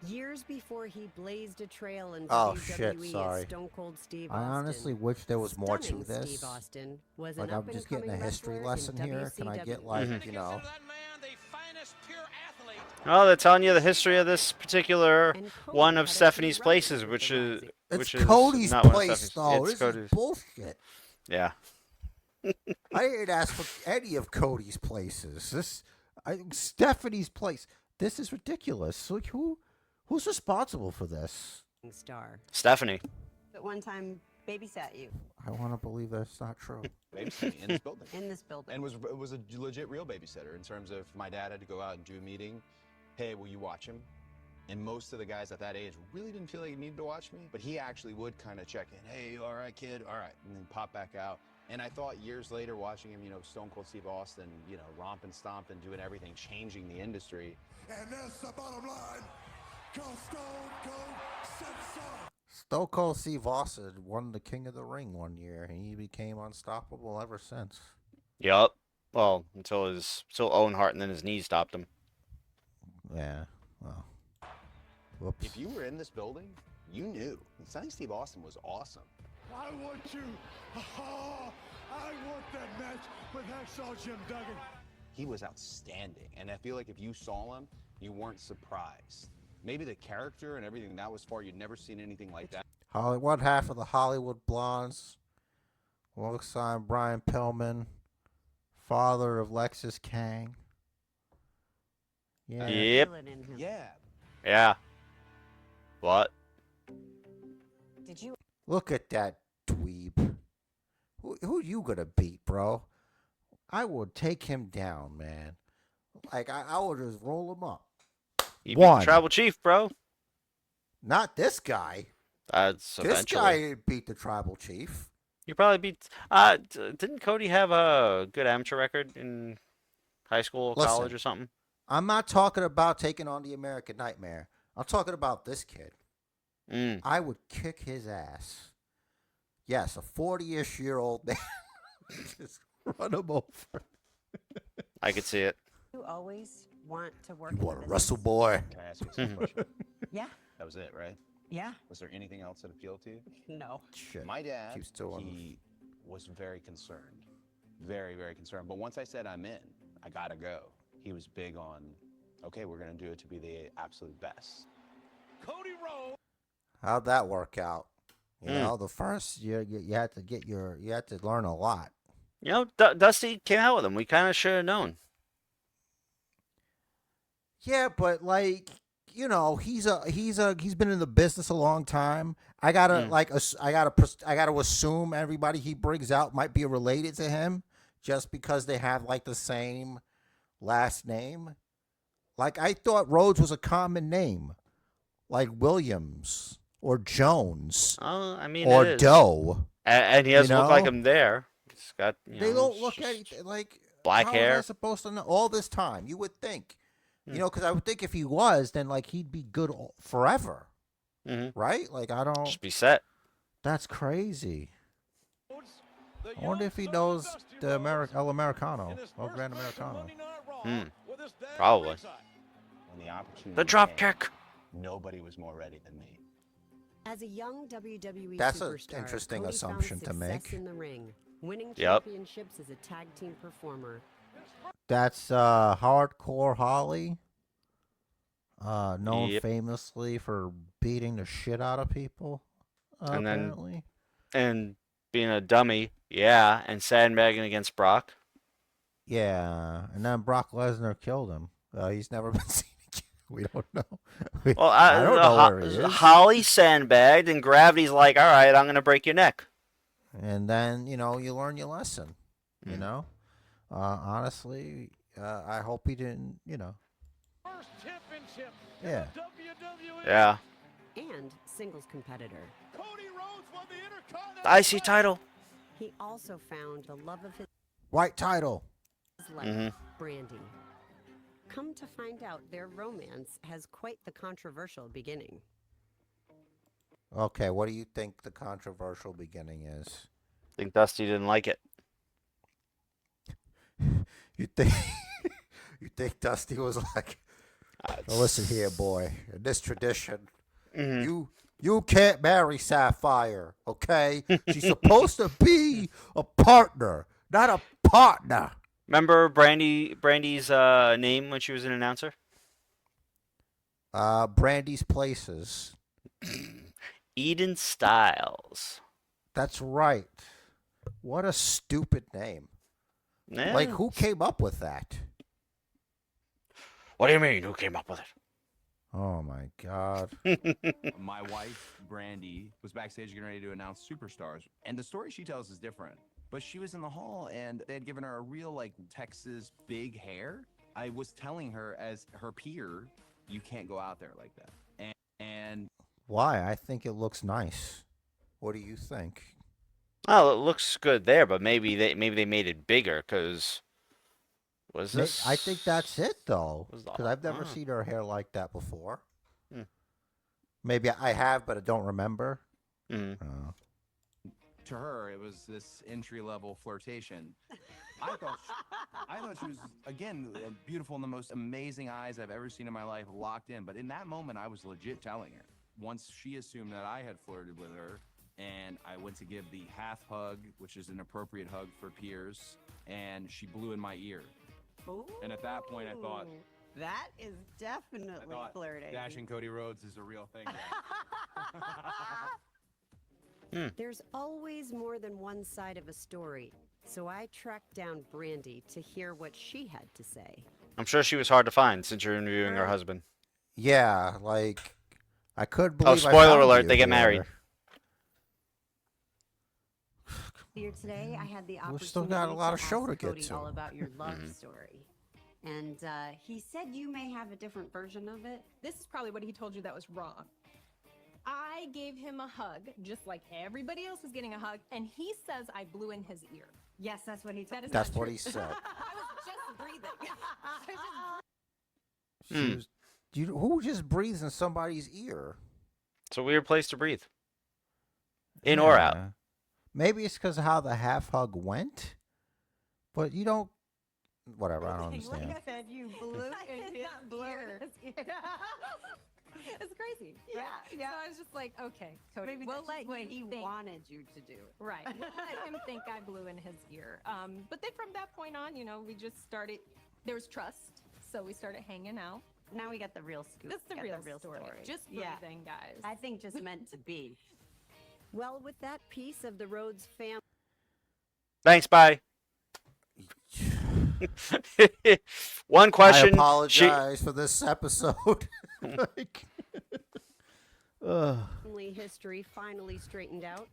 Years before he blazed a trail in Oh, WWE shit, sorry. as Stone Cold Steve I Austin. honestly wish there was more to Stunning this. Steve Austin was Like, an I'm just getting a up-and-coming history wrestler lesson in here. Can I get, WCW. like, Mhm. you know... That man, the finest pure athlete. Oh, they're telling you the history of this particular And Cody one of had a Stephanie's few places, run-ins which with is the Rising. It's which is Cody's not one of place, Stephanie's. though. It's This is Cody's. bullshit. Yeah. I didn't ask for any of Cody's places. Stephanie's place. This is ridiculous. Like, who's responsible for this? Star. Stephanie. At one time, babysat you I want to believe that's not true. Babysitting in this building. in this building. And it was a legit real babysitter in terms of my dad had to go out and do a meeting. Hey, will you watch him? And most of the guys at that age really didn't feel like he needed to watch me, but he actually would kind of check in. Hey, you all right, kid? All right. And then pop back out. And I thought years later watching him, you know, Stone Cold Steve Austin, you know, romping, stomping, doing everything, changing the industry. And that's the bottom line. Go Stone Cold Simpson. Stone Cold Steve Austin won the King of the Ring one year, and he became unstoppable ever since. Yup. Well, until Owen Hart, and then his knees stopped him. Yeah. Well. Whoops. If you were in this building, you knew. Stunning Steve Austin was awesome. I want you. I want that match with Hacksaw Jim Duggan. He was outstanding. And I feel like if you saw him, you weren't surprised. Maybe the character and everything that was far, you'd never seen anything like that. One half of the Hollywood Blondes, alongside Brian Pillman, father of Lexis Kang. Yeah. Yep. Feel it in him. Yeah. Yeah. What? Did you? Look at that dweeb. Who you gonna beat, bro? I would take him down, man. Like, I would just roll him up. You beat the tribal chief, bro. Not this guy. That's This eventually. guy beat the tribal chief. You probably beat. Didn't Cody have a good amateur record in high school, Listen. college, or something? I'm not talking about taking on the American Nightmare. I'm talking about this kid. I would kick his ass. Yes, a 40-ish-year-old man. Just run him over. I could see it. You always want to work. You in want to business? wrestle, boy? Can I ask you a simple question? Yeah. That was it, right? Yeah. Was there anything else that appealed to you? No. Shit. My dad, Keeps still on. he was very concerned. Very, very concerned. But once I said I'm in, I gotta go. He was big on, okay, we're gonna do it to be the absolute best. Cody Rhodes. How'd that work out? You know, the first year you had to learn a lot. You know, Dusty came out with him. We kind of should have known. Yeah, but like, you know, he's been in the business a long time. I gotta I gotta assume everybody he brings out might be related to him just because they have like the same last name. Like I thought Rhodes was a common name, like Williams or Jones. Oh, I mean, or it is. Doe. And he doesn't look like him there. He's got. They don't look anything like black how hair. How was I supposed to know all this time? You would think, you know, because I would think if he was, then like he'd be good forever, right? Like I don't. Just be set. That's crazy. I wonder if he knows the El Americano, El Gran Americano. Probably. When the opportunity The drop came, kick. Nobody was more ready than me. As a young WWE That's an superstar, interesting Cody assumption found to success make. in the ring, winning Yep. championships as a tag team performer. That's Hardcore Holly, known Yep. famously for beating the shit out of people. And then- Apparently. And being a dummy, yeah, and sandbagging against Brock. Yeah, and then Brock Lesnar killed him. He's never been seen again. We don't know. Well, I don't know where he is. Holly sandbagged, and Gravity's like, all right, I'm going to break your neck. And then, you know, you learn your lesson, you know? Honestly, I hope he didn't, you know. First championship Yeah. in the WWE. Yeah. And singles competitor. Cody Rhodes won the Intercontinental The IC title. He also found the love of his White title. life, Brandi. Come to find out, their romance has quite the controversial beginning. Okay, what do you think the controversial beginning is? I think Dusty didn't like it. You think you think Dusty was like, "Well, listen here, boy. In this tradition, you can't marry Sapphire, okay? She's supposed to be a partner, not a partner." Remember Brandi's name when she was an announcer? Brandi's Places. Eden Styles. That's right. What a stupid name. Yeah. Like, who came up with that? What do you mean? Who came up with it? Oh, my God. My wife, Brandi, was backstage getting ready to announce Superstars. And the story she tells is different. But she was in the hall, and they had given her a real, like, Texas big hair. I was telling her, as her peer, you can't go out there like that. And Why? I think it looks nice. What do you think? Oh, it looks good there, but maybe they made it bigger because was this? I think that's it, though. Was the- Because I've never oh. seen her hair like that before. Hmm. Maybe I have, but I don't remember. Mhm. to her, it was this entry-level flirtation. I thought she was, again, beautiful and the most amazing eyes I've ever seen in my life, locked in. But in that moment, I was legit telling her. Once she assumed that I had flirted with her, and I went to give the half hug, which is an appropriate hug for peers, and she blew in my ear. Ooh, And at that point, I thought, that is definitely flirting. dashing Cody Rhodes is a real thing. There's always more than one side of a story, so I tracked down Brandi to hear what she had to say. I'm sure she was hard to find since you're interviewing her husband. Yeah, like, I could Oh, believe I spoiler found alert, you they get here. married. Here today, I had the We've opportunity still got a lot of to show ask to get Cody to. all about your love story. And he said you may have a different version of it. This is probably what he told you that was wrong. I gave him a hug, just like everybody else was getting a hug, and he says I blew in his ear. Yes, that's what he told That is That's not what true. he said. I was just breathing. She was, who just breathes in somebody's ear? It's a weird place to breathe. In or out. Yeah. Maybe it's because of how the half hug went, but you don't. Whatever, I don't understand. Like I said, you blew in his ear. It's crazy. Yeah, right? yeah. So I was just like, okay, Cody, Maybe we'll that's let just what you he think. wanted you to do. Right. We'll let him think I blew in his ear. But then from that point on, we just started. There was trust, so we started hanging out. Now we got the real scoop. That's the Got real story. Just Yeah. breathing, guys. I think just meant to be. Well, with that piece of the Rhodes family. Thanks, bye. One question. I apologize for this episode. Like, Family history finally straightened out.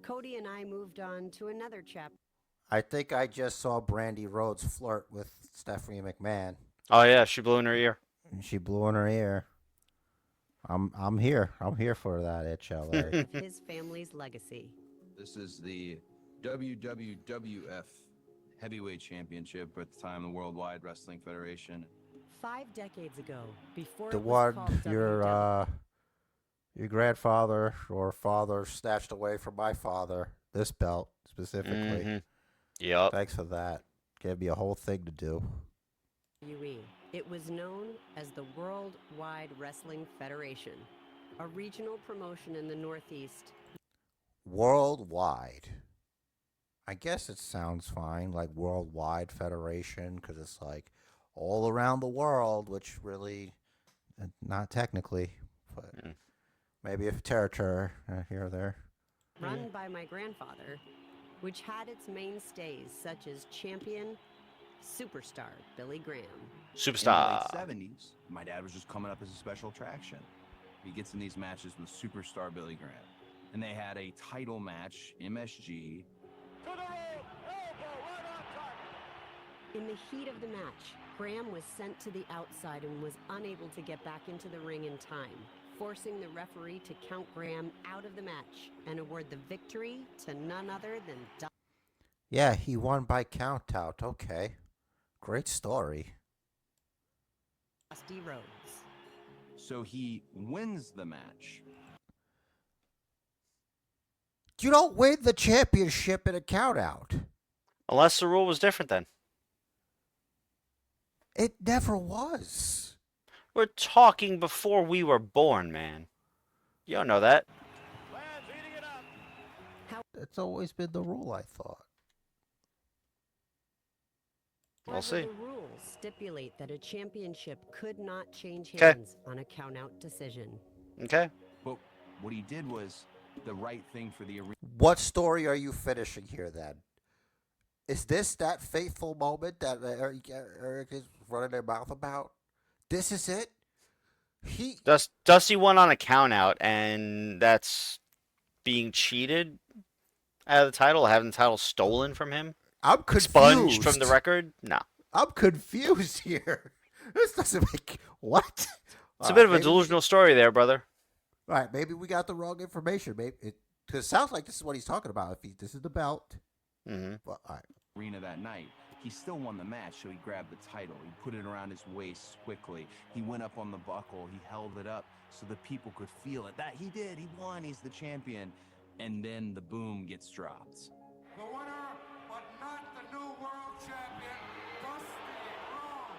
Cody and I moved on to another chapter. I think I just saw Brandi Rhodes flirt with Stephanie McMahon. Oh yeah, she blew in her ear. She blew in her ear. I'm here. I'm here for that, HLA. His family's legacy. This is the WWF Heavyweight Championship at the time, the Worldwide Wrestling Federation. 5 decades ago, before The it was one called your grandfather or father snatched away from my father. This belt specifically. Mm-hmm. Yep. Thanks for that. Gave me a whole thing to do. WWE. It was known as the Worldwide Wrestling Federation, a regional promotion in the Northeast. Worldwide. I guess it sounds fine, like Worldwide Federation, because it's like all around the world, which really, not technically, but maybe a territory here or there. Run by my grandfather, which had its mainstays such as champion, superstar Billy Graham. Superstar. In the late 70s, my dad was just coming up as a special attraction. He gets in these matches with superstar Billy Graham. And they had a title match, MSG. In the heat of the match, Graham was sent to the outside and was unable to get back into the ring in time, forcing the referee to count Graham out of the match and award the victory to none other than Yeah, he won by count out. Okay. Great story. Dusty Rhodes. So he wins the match. You don't win the championship in a count out. Unless the rule was different then. It never was. We're talking before we were born, man. You don't know that. It's always been the rule, I thought. We'll see. The rules stipulate that a championship could not change 'Kay. hands on a count-out decision. Okay. But what he did was the right thing for the arena. What story are you finishing here, then? Is this that fateful moment that Eric is running their mouth about? This is it? Dusty won on a count out, and that's being cheated out of the title, having the title stolen from him. I'm confused. Expunged from the record? No. I'm confused here. This doesn't make... What? It's a bit of a delusional story there, brother. All right, maybe we got the wrong information. Maybe because it sounds like this is what he's talking about. This is the belt. Mm-hmm. Well, all right. Arena that night. He still won the match, so he grabbed the title. He put it around his waist quickly. He went up on the buckle. He held it up so the people could feel it. That he did. He won. He's the champion. And then the boom gets dropped. The winner, but not the new world champion, Dusty Rhodes.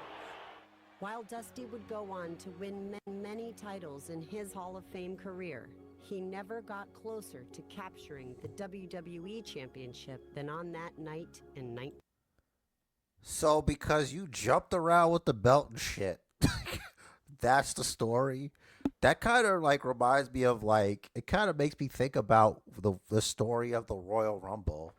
While Dusty would go on to win many titles in his Hall of Fame career, he never got closer to capturing the WWE Championship than on that night in 19... So because you jumped around with the belt and shit, that's the story? That kind of like reminds me of like, it kind of makes me think about the story of the Royal Rumble.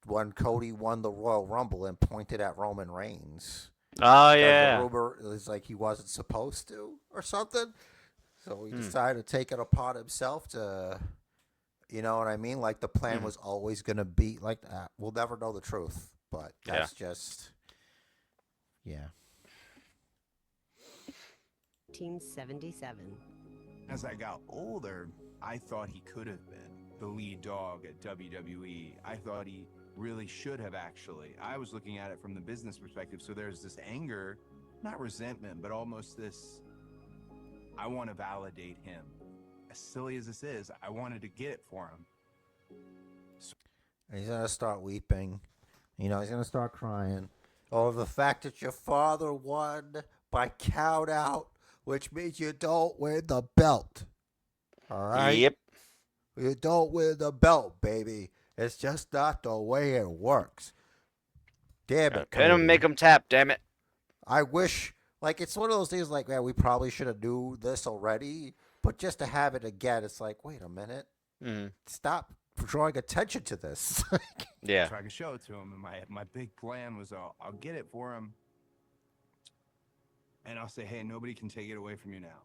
When Cody won the Royal Rumble and pointed at Roman Reigns. Oh, yeah. The rumor is like he wasn't supposed to or something. So he decided to take it upon himself to, you know what I mean? Like the plan was always going to be like that. We'll never know the truth, but that's just, yeah. 1977. As I got older, I thought he could have been the lead dog at WWE. I thought he really should have, actually. I was looking at it from the business perspective, so there's this anger, not resentment, but almost this, I want to validate him. As silly as this is, I wanted to get it for him. And he's going to start weeping. You know, he's going to start crying. Over the fact that your father won by count out, which means you don't win the belt. All right? Yep. You don't win the belt, baby. It's just not the way it works. Damn it. Couldn't make him tap, damn it. I wish Like, it's one of those things like, man, we probably should have knew this already, but just to have it again, it's like, wait a minute. Stop drawing attention to this. Yeah. Try to show it to him, and my big plan was I'll get it for him, and I'll say, hey, nobody can take it away from you now.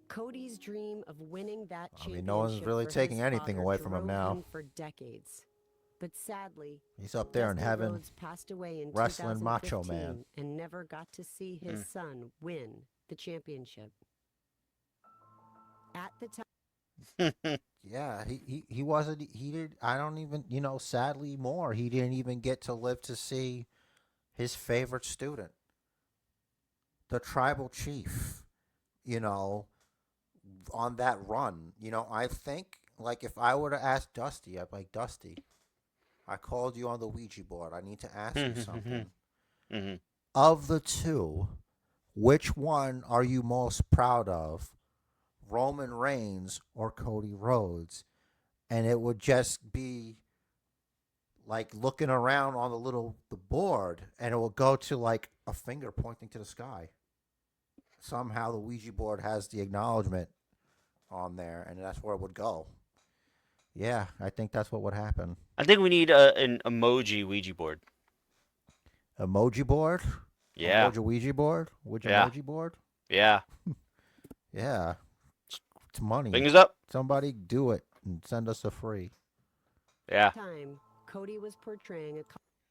Cody's dream of winning that I championship mean, no one's really for taking his anything father away from him drove now. him for decades. But sadly, He's up there in Dusty heaven, Rhodes passed away in wrestling Macho 2015 Man. and never got to see his son win the championship. At the time, Yeah, he wasn't, he did, I don't even, sadly more, he didn't even get to live to see his favorite student, the tribal chief, on that run. I think, like, if I were to ask Dusty, I'd be like, Dusty, I called you on the Ouija board. I need to ask you something. Of the two, which one are you most proud of? Roman Reigns or Cody Rhodes? And it would just be like looking around on the board, and it will go to like a finger pointing to the sky. Somehow the Ouija board has the acknowledgement on there, and that's where it would go. Yeah, I think that's what would happen. I think we need an emoji Ouija board. Emoji board? Yeah. Emoji Ouija board? Yeah. Emoji board? Yeah. Yeah. It's money. Fingers up. Somebody do it and send us a free. Yeah. time, Cody was portraying a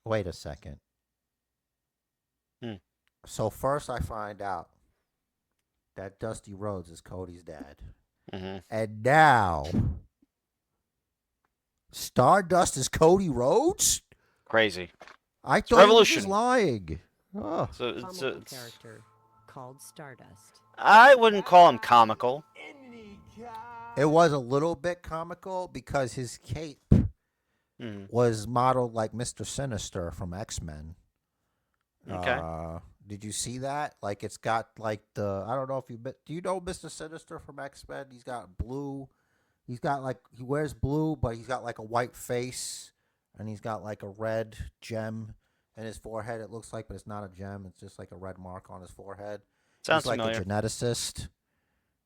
Wait a second. So first I find out that Dusty Rhodes is Cody's dad. And now Stardust is Cody Rhodes? Crazy. I thought Revolution. he was lying. Oh. So comical character called Stardust. I wouldn't call him comical. It was a little bit comical because his cape was modeled like Mr. Sinister from X-Men. Okay. Did you see that? Like, it's got like I don't know if do you know Mr. Sinister from X-Men? He's got blue. He wears blue, but he's got like a white face, and he's got like a red gem in his forehead. It looks like, but it's not a gem. It's just like a red mark on his forehead. Sounds he's like familiar. a geneticist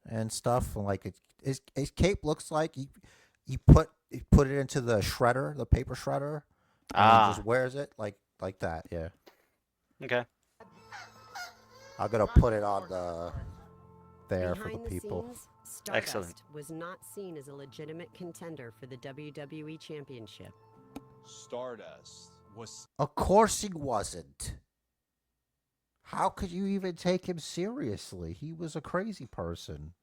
and stuff. And like his cape looks like he put it into the shredder, the paper shredder, and he just wears it like that. Yeah. Okay. I'm gonna put it on there for Behind the people. scenes, Stardust Excellent. was not seen as a legitimate contender for the WWE Championship. Stardust was Of course he wasn't. How could you even take him seriously? He was a crazy person.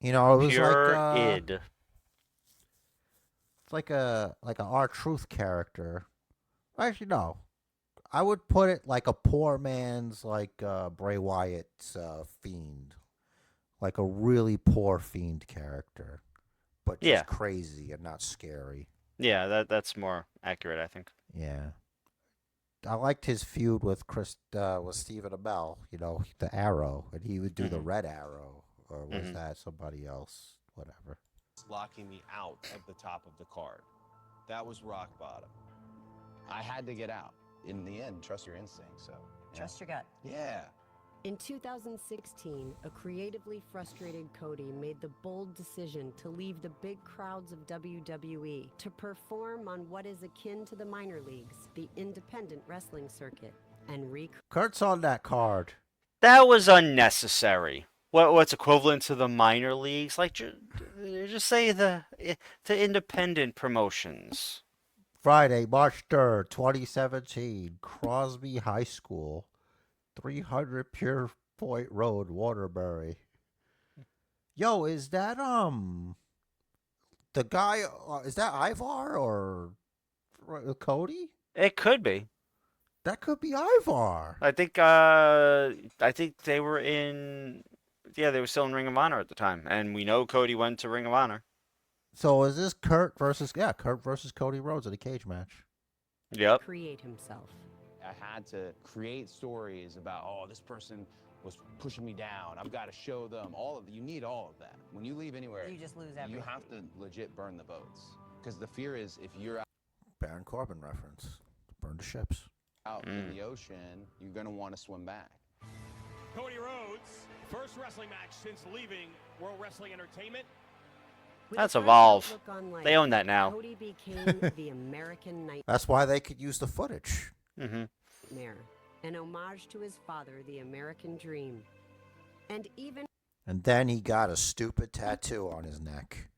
It was Pure like id. it's like a R-Truth character. Actually, no. I would put it like a poor man's Bray Wyatt's Fiend. Like a really poor Fiend character. But just crazy and not scary. Yeah, that's more accurate, I think. Yeah. I liked his feud with Stephen Amell, the Arrow, and he would do the Red Arrow, or was that somebody else? Whatever. locking me out of the top of the card. That was rock bottom. I had to get out. In the end, trust your instinct. So Trust your gut. Yeah. In 2016, a creatively frustrated Cody made the bold decision to leave the big crowds of WWE to perform on what is akin to the minor leagues, the independent wrestling circuit, and Kurt's on that card. That was unnecessary. What's equivalent to the minor leagues? Like, just say the independent promotions. Friday, March 3rd, 2017, Crosby High School, 300 Pure Point Road, Waterbury. Yo, is that the guy? Is that Ivar or Cody? It could be. That could be Ivar. I think they were in. Yeah, they were still in Ring of Honor at the time, and we know Cody went to Ring of Honor. So is this Kurt versus Cody Rhodes in a cage match? Yep. create himself. I had to create stories about, oh, this person was pushing me down. I've got to show them you need all of that. When you leave anywhere, You just lose everything. You have to legit burn the boats. Because the fear is if you're Baron Corbin reference. Burn the ships. out in the ocean, you're going to want to swim back. Cody Rhodes, first wrestling match since leaving World Wrestling Entertainment. That's Evolve. They own that now. Cody became the American Nightmare. That's why they could use the footage. Mm-hmm. An homage to his father, the American Dream. And then he got a stupid tattoo on his neck.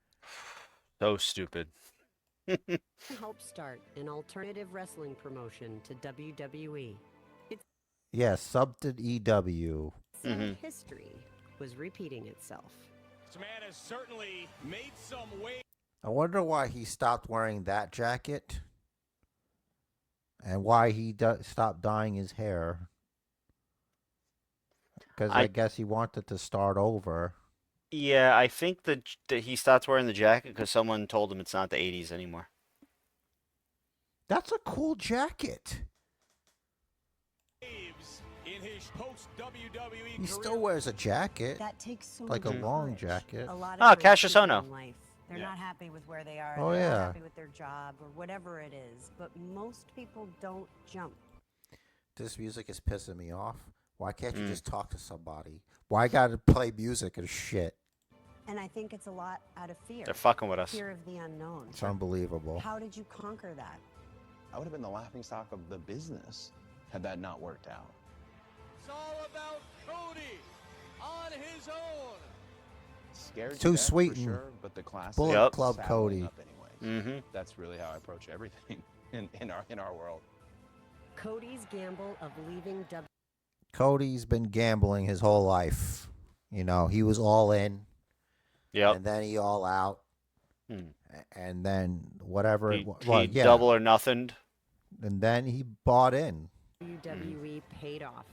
So stupid. helped start an alternative wrestling promotion to WWE. Yeah, sub to EW. History was repeating itself. This man has certainly made some way. I wonder why he stopped wearing that jacket. And why he stopped dyeing his hair. Because I guess he wanted to start over. Yeah, I think that he stopped wearing the jacket because someone told him it's not the 80s anymore. That's a cool jacket. In his post-WWE He still wears a jacket. That takes so like a much long courage. jacket. A lot Oh, of Cassius people Ohno. in life, they're not happy with where they are. Oh, they're yeah. not happy with their job or whatever it is. But most people don't jump. This music is pissing me off. Why can't you just talk to somebody? Why gotta play music and shit? And I think it's a lot out of fear. They're fucking with us. Fear of the unknown. It's unbelievable. How did you conquer that? I would have been the laughingstock of the business had that not worked out. It's all about Cody on his own. Scared Too to death, sweet for and sure, but the classic Bullet Club saddling Cody. up anyways. That's really how I approach everything in our world. Cody's gamble of leaving Cody's been gambling his whole life. You know, he was all in. Yep. And then he all out. And then whatever He yeah. double or nothing. And then he bought in. WWE paid off.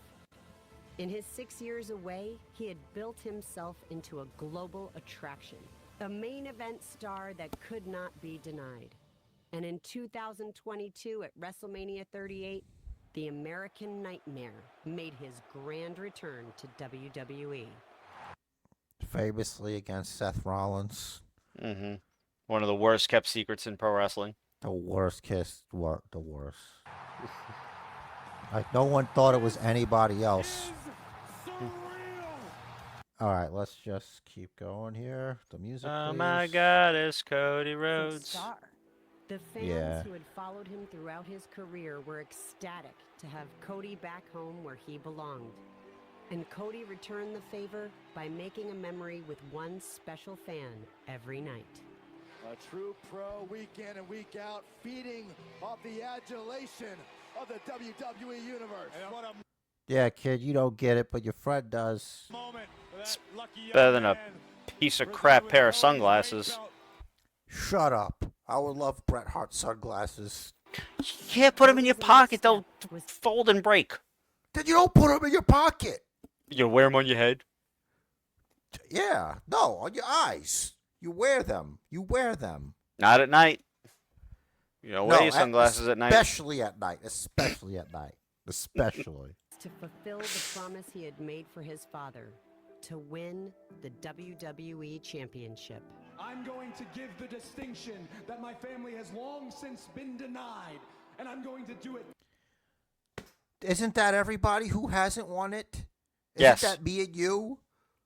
In his 6 years away, he had built himself into a global attraction, a main event star that could not be denied. And in 2022 at WrestleMania 38, the American Nightmare made his grand return to WWE. Famously against Seth Rollins. One of the worst kept secrets in pro wrestling. The worst kiss. The worst. Like, no one thought it was anybody else. All right, let's just keep going here. The music, Oh please. my God, it's Cody Rhodes. The fans Yeah. who had followed him throughout his career were ecstatic to have Cody back home where he belonged. And Cody returned the favor by making a memory with one special fan every night. A true pro week in and week out, feeding off the adulation of the WWE Universe. And what a Yeah, kid, you don't get it, but your friend does. moment for that lucky young Better than a man. piece of crap pair of sunglasses. Shut up. I would love Bret Hart sunglasses. You can't put them in your pocket. They'll fold and break. Then you don't put them in your pocket. You wear them on your head? Yeah, no, on your eyes. You wear them. You wear them. Not at night. You don't wear your sunglasses at night. Especially at night. Especially at night. Especially. To fulfill the promise he had made for his father, to win the WWE Championship. I'm going to give the distinction that my family has long since been denied, and I'm going to do it. Isn't that everybody who hasn't won it? Yes. Isn't that me and you?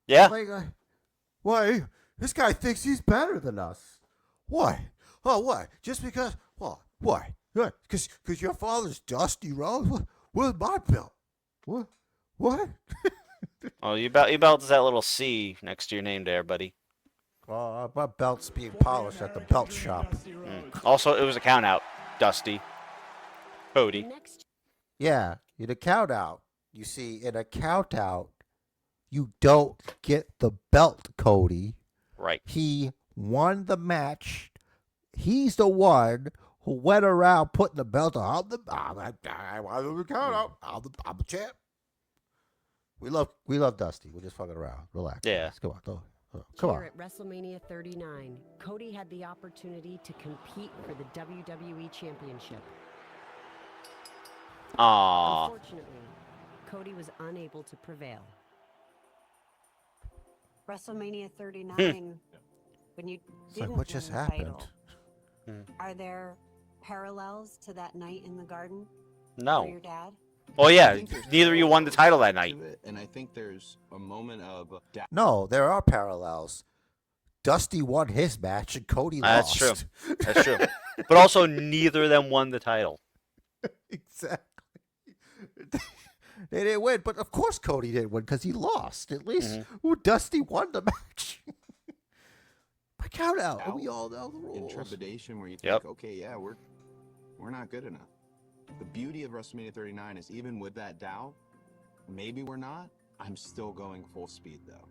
Yeah. Like, why? This guy thinks he's better than us. Why? Oh, what? Just because? What? Why? Because your father's Dusty Rhodes? Where's my belt? What? What? Oh, your belt is that little C next to your name there, buddy. My belt's being polished at the belt shop. Also, it was a count out, Dusty. Cody. Yeah, in a count out. You see, in a count out, you don't get the belt, Cody. Right. He won the match. He's the one who went around putting the belt on. I won the count out. I'm the champ. We love Dusty. We're just fucking around. Relax. Yeah. Come on. Come on. Here at WrestleMania 39, Cody had the opportunity to compete for the WWE Championship. Aww. Unfortunately, Cody was unable to prevail. WrestleMania 39, when you It's like, didn't what just win the happened? title, are there parallels to that night in the garden? For No. your dad? Oh I yeah, think there's neither of you won the title that night. to it, and I think there's a moment of No, there are parallels. Dusty won his match and Cody That's lost. true. That's true. But also, neither of them won the title. Exactly. They didn't win, but of course Cody didn't win because he lost. At least Dusty won the match. By count out, and we all know the rules. in trepidation where you think, okay, yeah, we're not good enough. The beauty of WrestleMania 39 is even with that doubt, maybe we're not. I'm still going full speed though.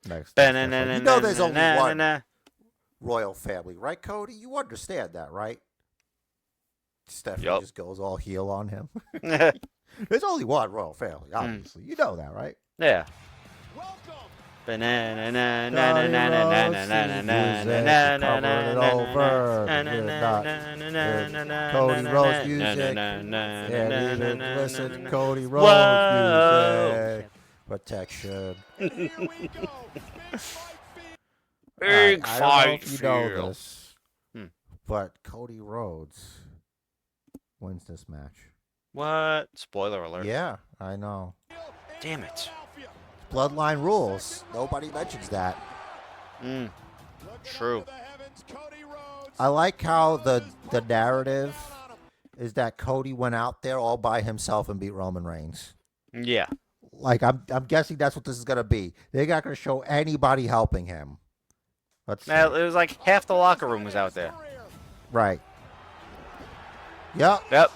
Next. You know there's only one Na-na-na-na-na-na-na. royal family, right, Cody? You understand that, right? Stephanie Yup. just goes all heel on him. There's only one royal family, obviously. You know that, right? Yeah. Cody Rhodes music. Listen, Cody Rhodes music. Protection. Big I don't know fight if you know feel. this, but Cody Rhodes wins this match. What? Spoiler alert. Yeah, I know. Damn it. Bloodline rules. Nobody mentions that. True. I like how the narrative is that Cody went out there all by himself and beat Roman Reigns. Yeah. Like I'm guessing that's what this is gonna be. They're not gonna show anybody helping him. Let's Man, see. it was like half the locker room was out there. Right. Yep. Yep.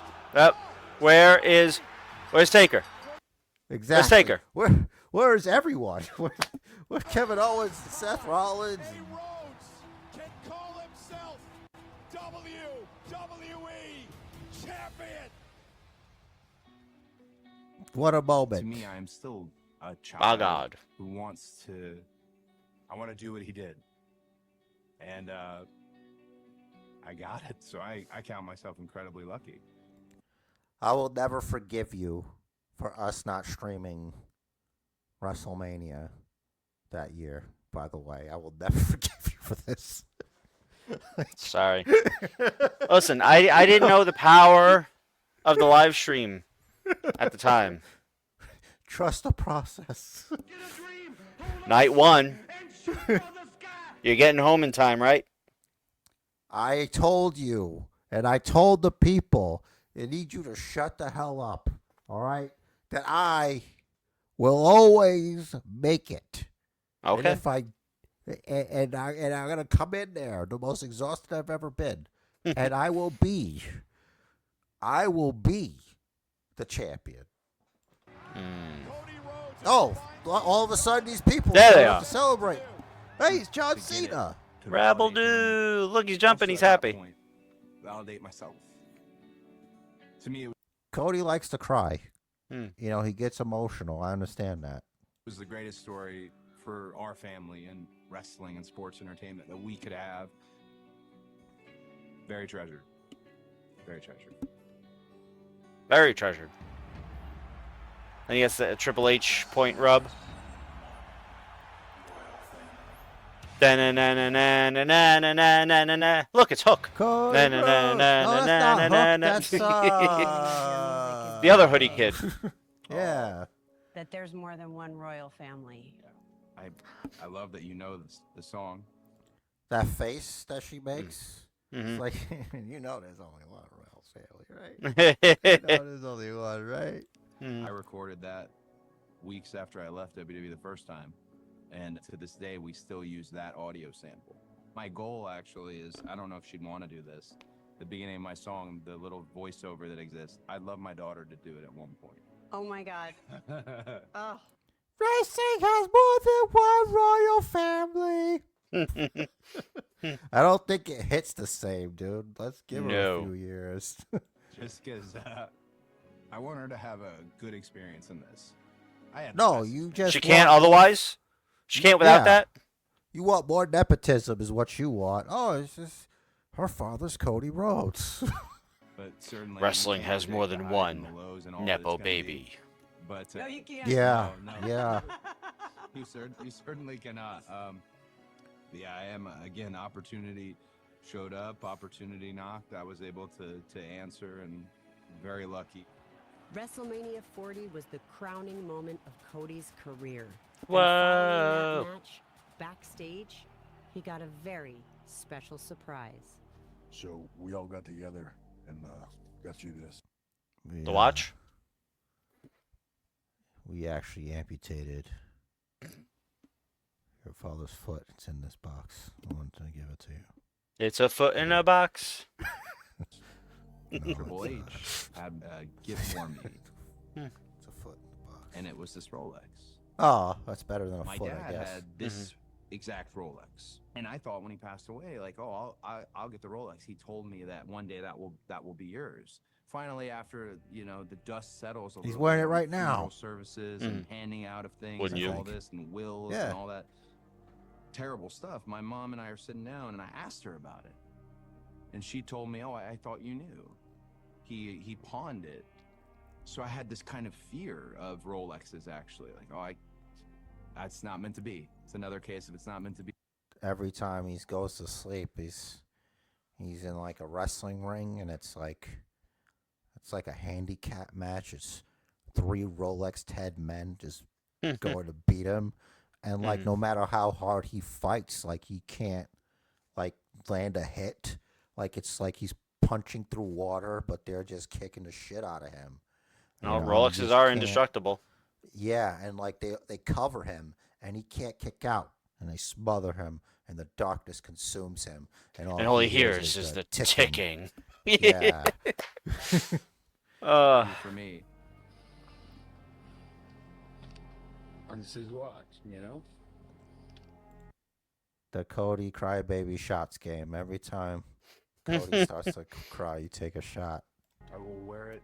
Where's Taker? Exactly. Where's Taker? Where's everyone? Where's Kevin Owens, Seth Rollins? Can call himself WWE champion. What a moment. To me, I am still a child My God. who wants to. I want to do what he did, and I got it. So I count myself incredibly lucky. I will never forgive you for us not streaming WrestleMania that year. By the way, I will never forgive you for this. Sorry. Listen, I didn't know the power of the live stream at the time. Trust the process. Night one. You're getting home in time, right? I told you, and I told the people, I need you to shut the hell up, all right? That I will always make it. Okay. And if I'm gonna come in there, the most exhausted I've ever been, and I will be the champion. Oh, all of a sudden these people There they start are. to celebrate. Hey, it's John Cena. Rabble do. Look, he's jumping. He's happy. Validate myself. To me, it Cody likes to cry. Hmm. You know, he gets emotional. I understand that. was the greatest story for our family and wrestling and sports entertainment that we could have. Very treasured. Very treasured. Very treasured. And he gets the Triple H point rub. Da-na-na-na-na-na-na-na-na-na-na. Look, it's Hook. Cody Rhodes. No, that's not Hook. That's the other hoodie kid. Yeah. That there's more than one royal family. I love that you know the song. That face that she makes. Mhm. It's like, you know there's only one royal family, right? You know there's only one, right? I recorded that weeks after I left WWE the first time. And to this day, we still use that audio sample. My goal actually is, I don't know if she'd want to do this. The beginning of my song, the little voiceover that exists, I'd love my daughter to do it at one point. Oh my God. Oh. Wrestling has more than one royal family. I don't think it hits the same, dude. Let's give her No. a few years. Just because I want her to have a good experience in this. I had No, you just She can't want- otherwise? She can't without Yeah. that? You want more nepotism is what you want. Oh, it's just her father's Cody Rhodes. But certainly Wrestling you has can't more predict than the highs and one the lows and all that it's Nepo gonna be. baby. But No, you can't. Yeah, No, no. yeah. You certainly cannot. Yeah, I am again. Opportunity showed up. Opportunity knocked. I was able to answer, and very lucky. WrestleMania 40 was the crowning moment of Cody's career. Whoa. And following that match, backstage, he got a very special surprise. So we all got together and got you this. The watch? We actually amputated your father's foot. It's in this box. I wanted to give it to you. It's a foot in a box. Triple H had a gift for me. It's a foot in the box. And it was this Rolex. Oh, that's better than a My foot, dad I guess. had this exact Rolex, and I thought when he passed away, like, oh, I'll get the Rolex. He told me that one day that will be yours. Finally, after the dust settles, He's wearing it right now. funeral services and handing out of things Wouldn't and you? all this and wills Yeah. and all that terrible stuff. My mom and I are sitting down, and I asked her about it, and she told me, "Oh, I thought you knew. He pawned it." So I had this kind of fear of Rolexes, actually, like, oh, that's not meant to be. It's another case of it's not meant to be. Every time he goes to sleep, he's in like a wrestling ring, and it's like a handicap match. It's 3 Rolex head men just going to beat him, and like no matter how hard he fights, like he can't like land a hit. Like it's like he's punching through water, but they're just kicking the shit out of him. No, You know, Rolexes just are can't- indestructible. Yeah, and like they cover him, and he can't kick out, and they smother him, and the darkness consumes him, and all he hears is the ticking. Yeah. For me. On his watch, you know? The Cody crybaby shots game. Every time Cody starts to cry, you take a shot. I will wear it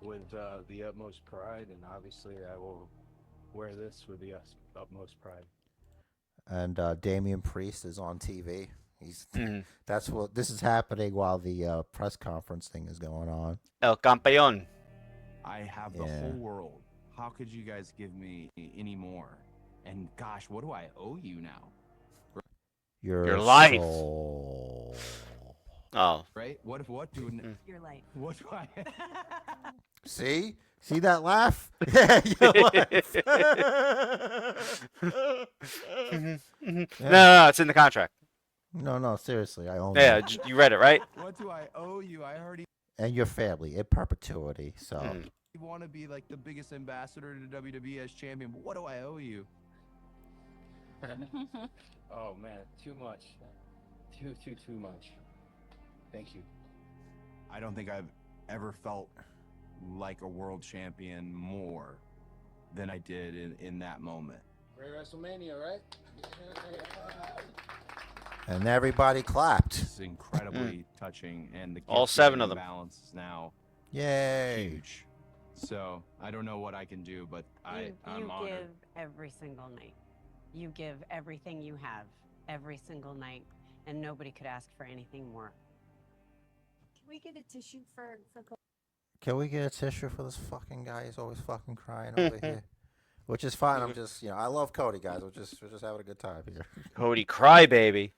with the utmost pride, and obviously I will wear this with the utmost pride. And Damian Priest is on TV. This is happening while the press conference thing is going on. El Campeón. I have the whole world. How could you guys give me any more? And gosh, what do I owe you now? Your life. soul. Oh. Right? What do Your life. what do I See that laugh? Yeah, your life. No, it's in the contract. No, seriously, I own Yeah, it. you read it, right? What do I owe you? I already And your family in perpetuity. So want to be like the biggest ambassador to WWE as champion, but what do I owe you? Oh man, too much. Too much. Thank you. I don't think I've ever felt like a world champion more than I did in that moment. Great WrestleMania, right? and everybody clapped. It's incredibly touching, and the All 7 of them. balance is now Yay. huge. So I don't know what I can do, but I'm You honored. give every single night. You give everything you have every single night, and nobody could ask for anything more. Can we get a tissue for Can we get a tissue for this fucking guy? He's always fucking crying over here. Which is fine. I'm just, I love Cody, guys. We're just having a good time here. Cody crybaby.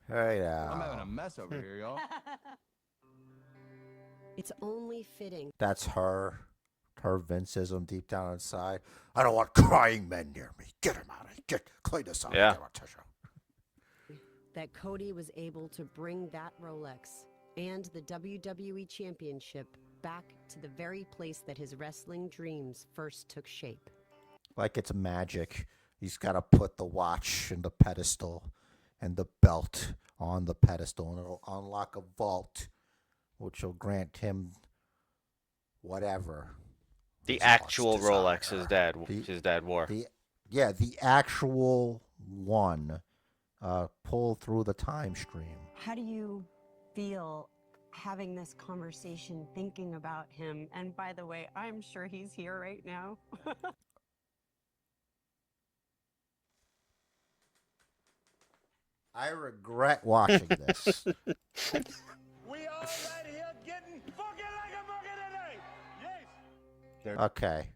Hey now. I'm having a mess over here, y'all. It's only fitting That's her Vinceism deep down inside. I don't want crying men near me. Get him out of here. Clean this up. Yeah. Get him a tissue. that Cody was able to bring that Rolex and the WWE Championship back to the very place that his wrestling dreams first took shape. Like it's magic. He's got to put the watch in the pedestal and the belt on the pedestal, and it'll unlock a vault, which will grant him whatever. The his actual heart's Rolex desire. his dad wore. The actual one. Pull through the time stream. How do you feel having this conversation, thinking about him? And by the way, I'm sure he's here right now. I regret watching this. We all right here getting fucking like a monkey today. Yes. Okay.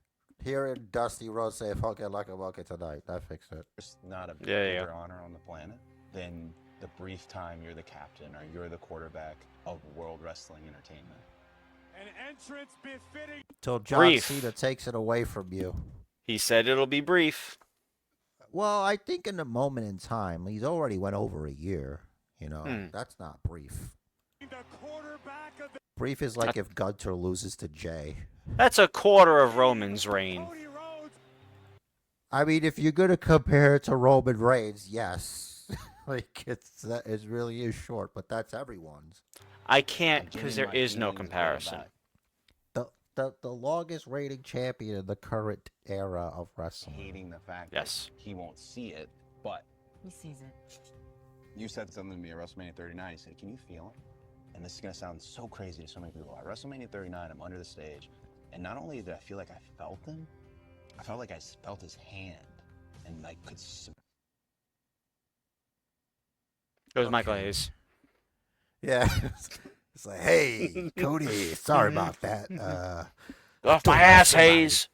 Hearing Dusty Rhodes say "fucking like a monkey" tonight, that fixed it. There's not a Yeah, yeah. bigger honor on the planet than the brief time you're the captain or you're the quarterback of World Wrestling Entertainment. An entrance befitting. Till John Brief. Cena takes it away from you. He said it'll be brief. Well, I think in the moment in time, he's already went over a year. You know, that's not brief. The quarterback of the Brief is like if Gunther loses to Jay. That's a quarter of Roman's reign. Cody Rhodes. I mean, if you're gonna compare it to Roman Reigns, yes, like it really is short, but that's everyone's. I can't I'm because getting there my is no feelings comparison. back. The longest reigning champion in the current era of wrestling. Hating the fact Yes. that he won't see it, but He sees it. you said something to me at WrestleMania 39. You said, "Can you feel him?" And this is gonna sound so crazy to so many people. At WrestleMania 39, I'm under the stage, and not only did I feel like I felt him, I felt like I felt his hand, and I could. It was Michael Hayes. Yeah, it's like, hey, Cody, sorry about that. Off my ass, Hayes.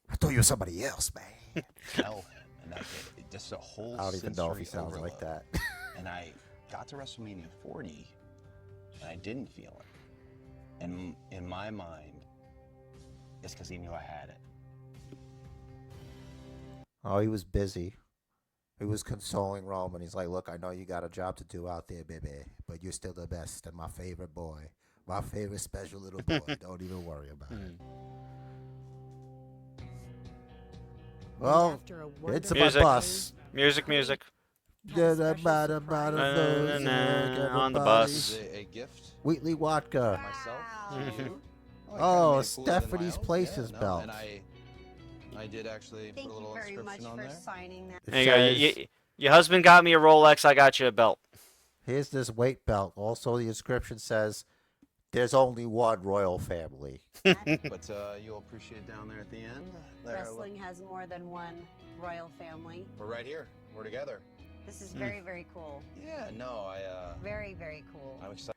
I thought you were somebody else, man. Felt him, and just a whole. I don't even know if he sensory sounds like overload. that. And I got to WrestleMania 40, and I didn't feel it. And in my mind, it's because he knew I had it. Oh, he was busy. He was consoling Roman. He's like, look, I know you got a job to do out there, baby, but you're still the best and my favorite boy. My favorite special little boy. Don't even worry about it. Well, it's my Music. bus. Music. On the bus. Is it a gift? Wheatley Watka. Myself? To you? Oh, kinda made it cooler than Stephanie's Miles. Places Yeah, no, belt. And I did actually Thank put a you little very much inscription on for there. signing that. There you go. Your husband got me a Rolex. I got you a belt. Here's this weight belt. Also, the inscription says, "There's only one royal family." But you'll appreciate down there at the end. There, Wrestling has more than one royal family. we're right here. We're together. This is very, very cool. Yeah, no, Very, very cool. I'm excited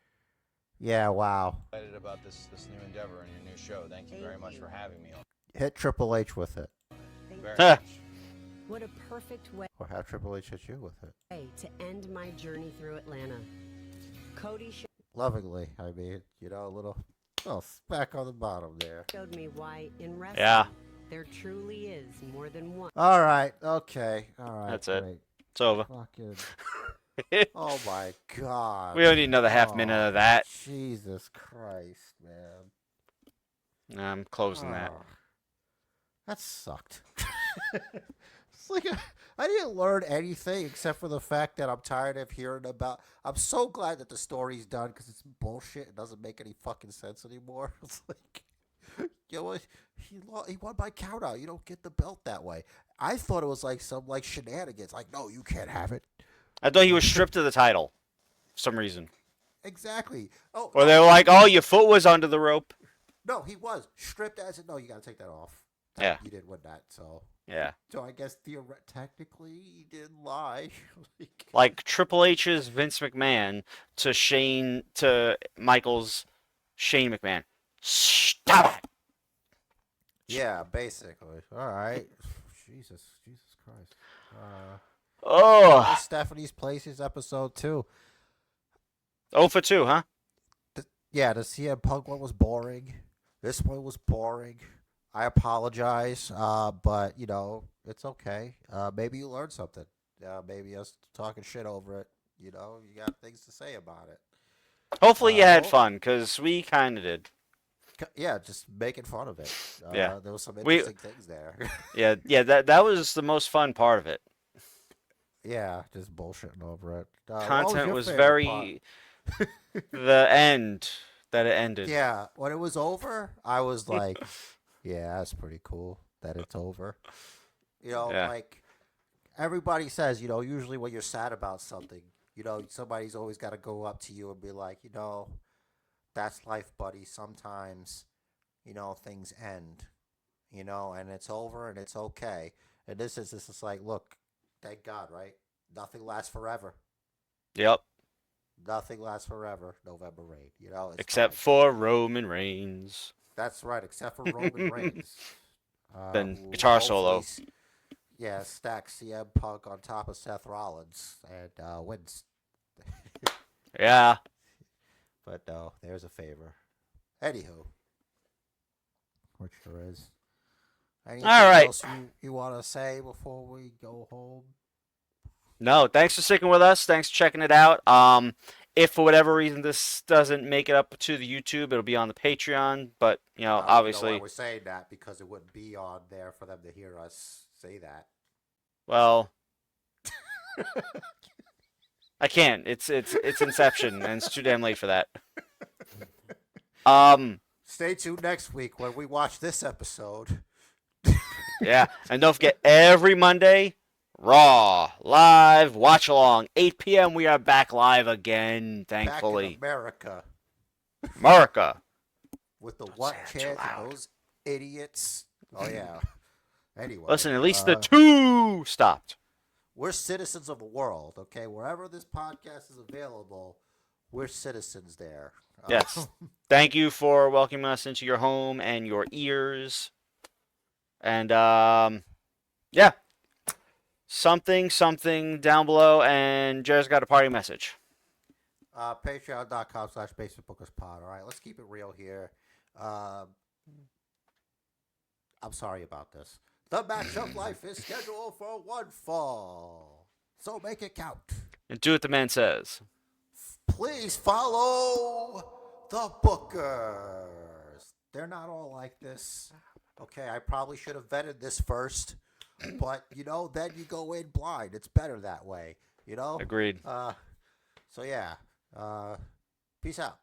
Yeah, wow. about this new endeavor and your new show. Thank you very much for having me on. Hit Triple H with it. Very Huh. much. What a perfect way Or have Triple H hit you with it. to end my journey through Atlanta. Cody Lovingly, I mean, you know, a little smack on the bottom there. showed me why in wrestling Yeah. there truly is more than one. All right, okay, all right. That's it. great. It's over. Fucking. Oh my God. We don't need another half minute of that. Jesus Christ, man. I'm closing that. Oh, that sucked. It's like I didn't learn anything except for the fact that I'm tired of hearing about. I'm so glad that the story's done because it's bullshit. It doesn't make any fucking sense anymore. It's like, you know what? He won by countout. You don't get the belt that way. I thought it was like some like shenanigans. Like, no, you can't have it. I thought he was stripped of the title for some reason. Exactly. Oh, Or they were like, oh, your foot was under the rope. no, he was stripped as it. No, you got to take that off. Yeah. You didn't win that, so. Yeah. So I guess technically he didn't lie. Like Triple H's Vince McMahon to Michael's Shane McMahon. Stop it! Yeah, basically. All right. Jesus Christ. Oh. Stephanie's Places episode 2. 0 for 2, huh? Yeah, the CM Punk one was boring. This one was boring. I apologize, but you know it's okay. Maybe you learned something. Maybe us talking shit over it. You know, you got things to say about it. Hopefully you had fun, because we kind of did. Yeah, just making fun of it. Yeah. There was some interesting things there. yeah, that was the most fun part of it. Yeah, just bullshitting over it. Content was very... the end that it ended. Yeah, when it was over, I was like, yeah, that's pretty cool that it's over. You know, like everybody says, you know, usually when you're sad about something, you know, somebody's always got to go up to you and be like, you know, that's life, buddy. Sometimes, you know, things end, you know, and it's over and it's okay. And this is like, look, thank God, right? Nothing lasts forever. Yep. Nothing lasts forever. November Rain, you know. Except for Roman Reigns. That's right, except for Roman Reigns. Then who guitar hopefully solo. Yeah, stacks CM Punk on top of Seth Rollins and wins. Yeah. But no, there's a favor. Anywho, which there is. Anything All right. else you want to say before we go home? No, thanks for sticking with us. Thanks for checking it out. If for whatever reason this doesn't make it up to the YouTube, it'll be on the Patreon. But obviously, You know why we're saying that, because it wouldn't be on there for them to hear us say that. well, I can't. It's Inception, and it's too damn late for that. Stay tuned next week when we watch this episode. Yeah, and don't forget, every Monday, Raw live watch along 8 p.m. We are back live again. Thankfully, Back in America. With the what chant and those idiots. Oh yeah. Anyway, Listen, at least the two stopped. We're citizens of the world, okay? Wherever this podcast is available, we're citizens there. Yes. Thank you for welcoming us into your home and your ears. And yeah. Something down below, and Jared's got a party message. Patreon.com/BasementBookersPod. All right, let's keep it real here. I'm sorry about this. The match of life is scheduled for one fall, so make it count. And do what the man says. Please follow the bookers. They're not all like this. Okay, I probably should have vetted this first, but then you go in blind. It's better that way. Agreed. So yeah. Peace out.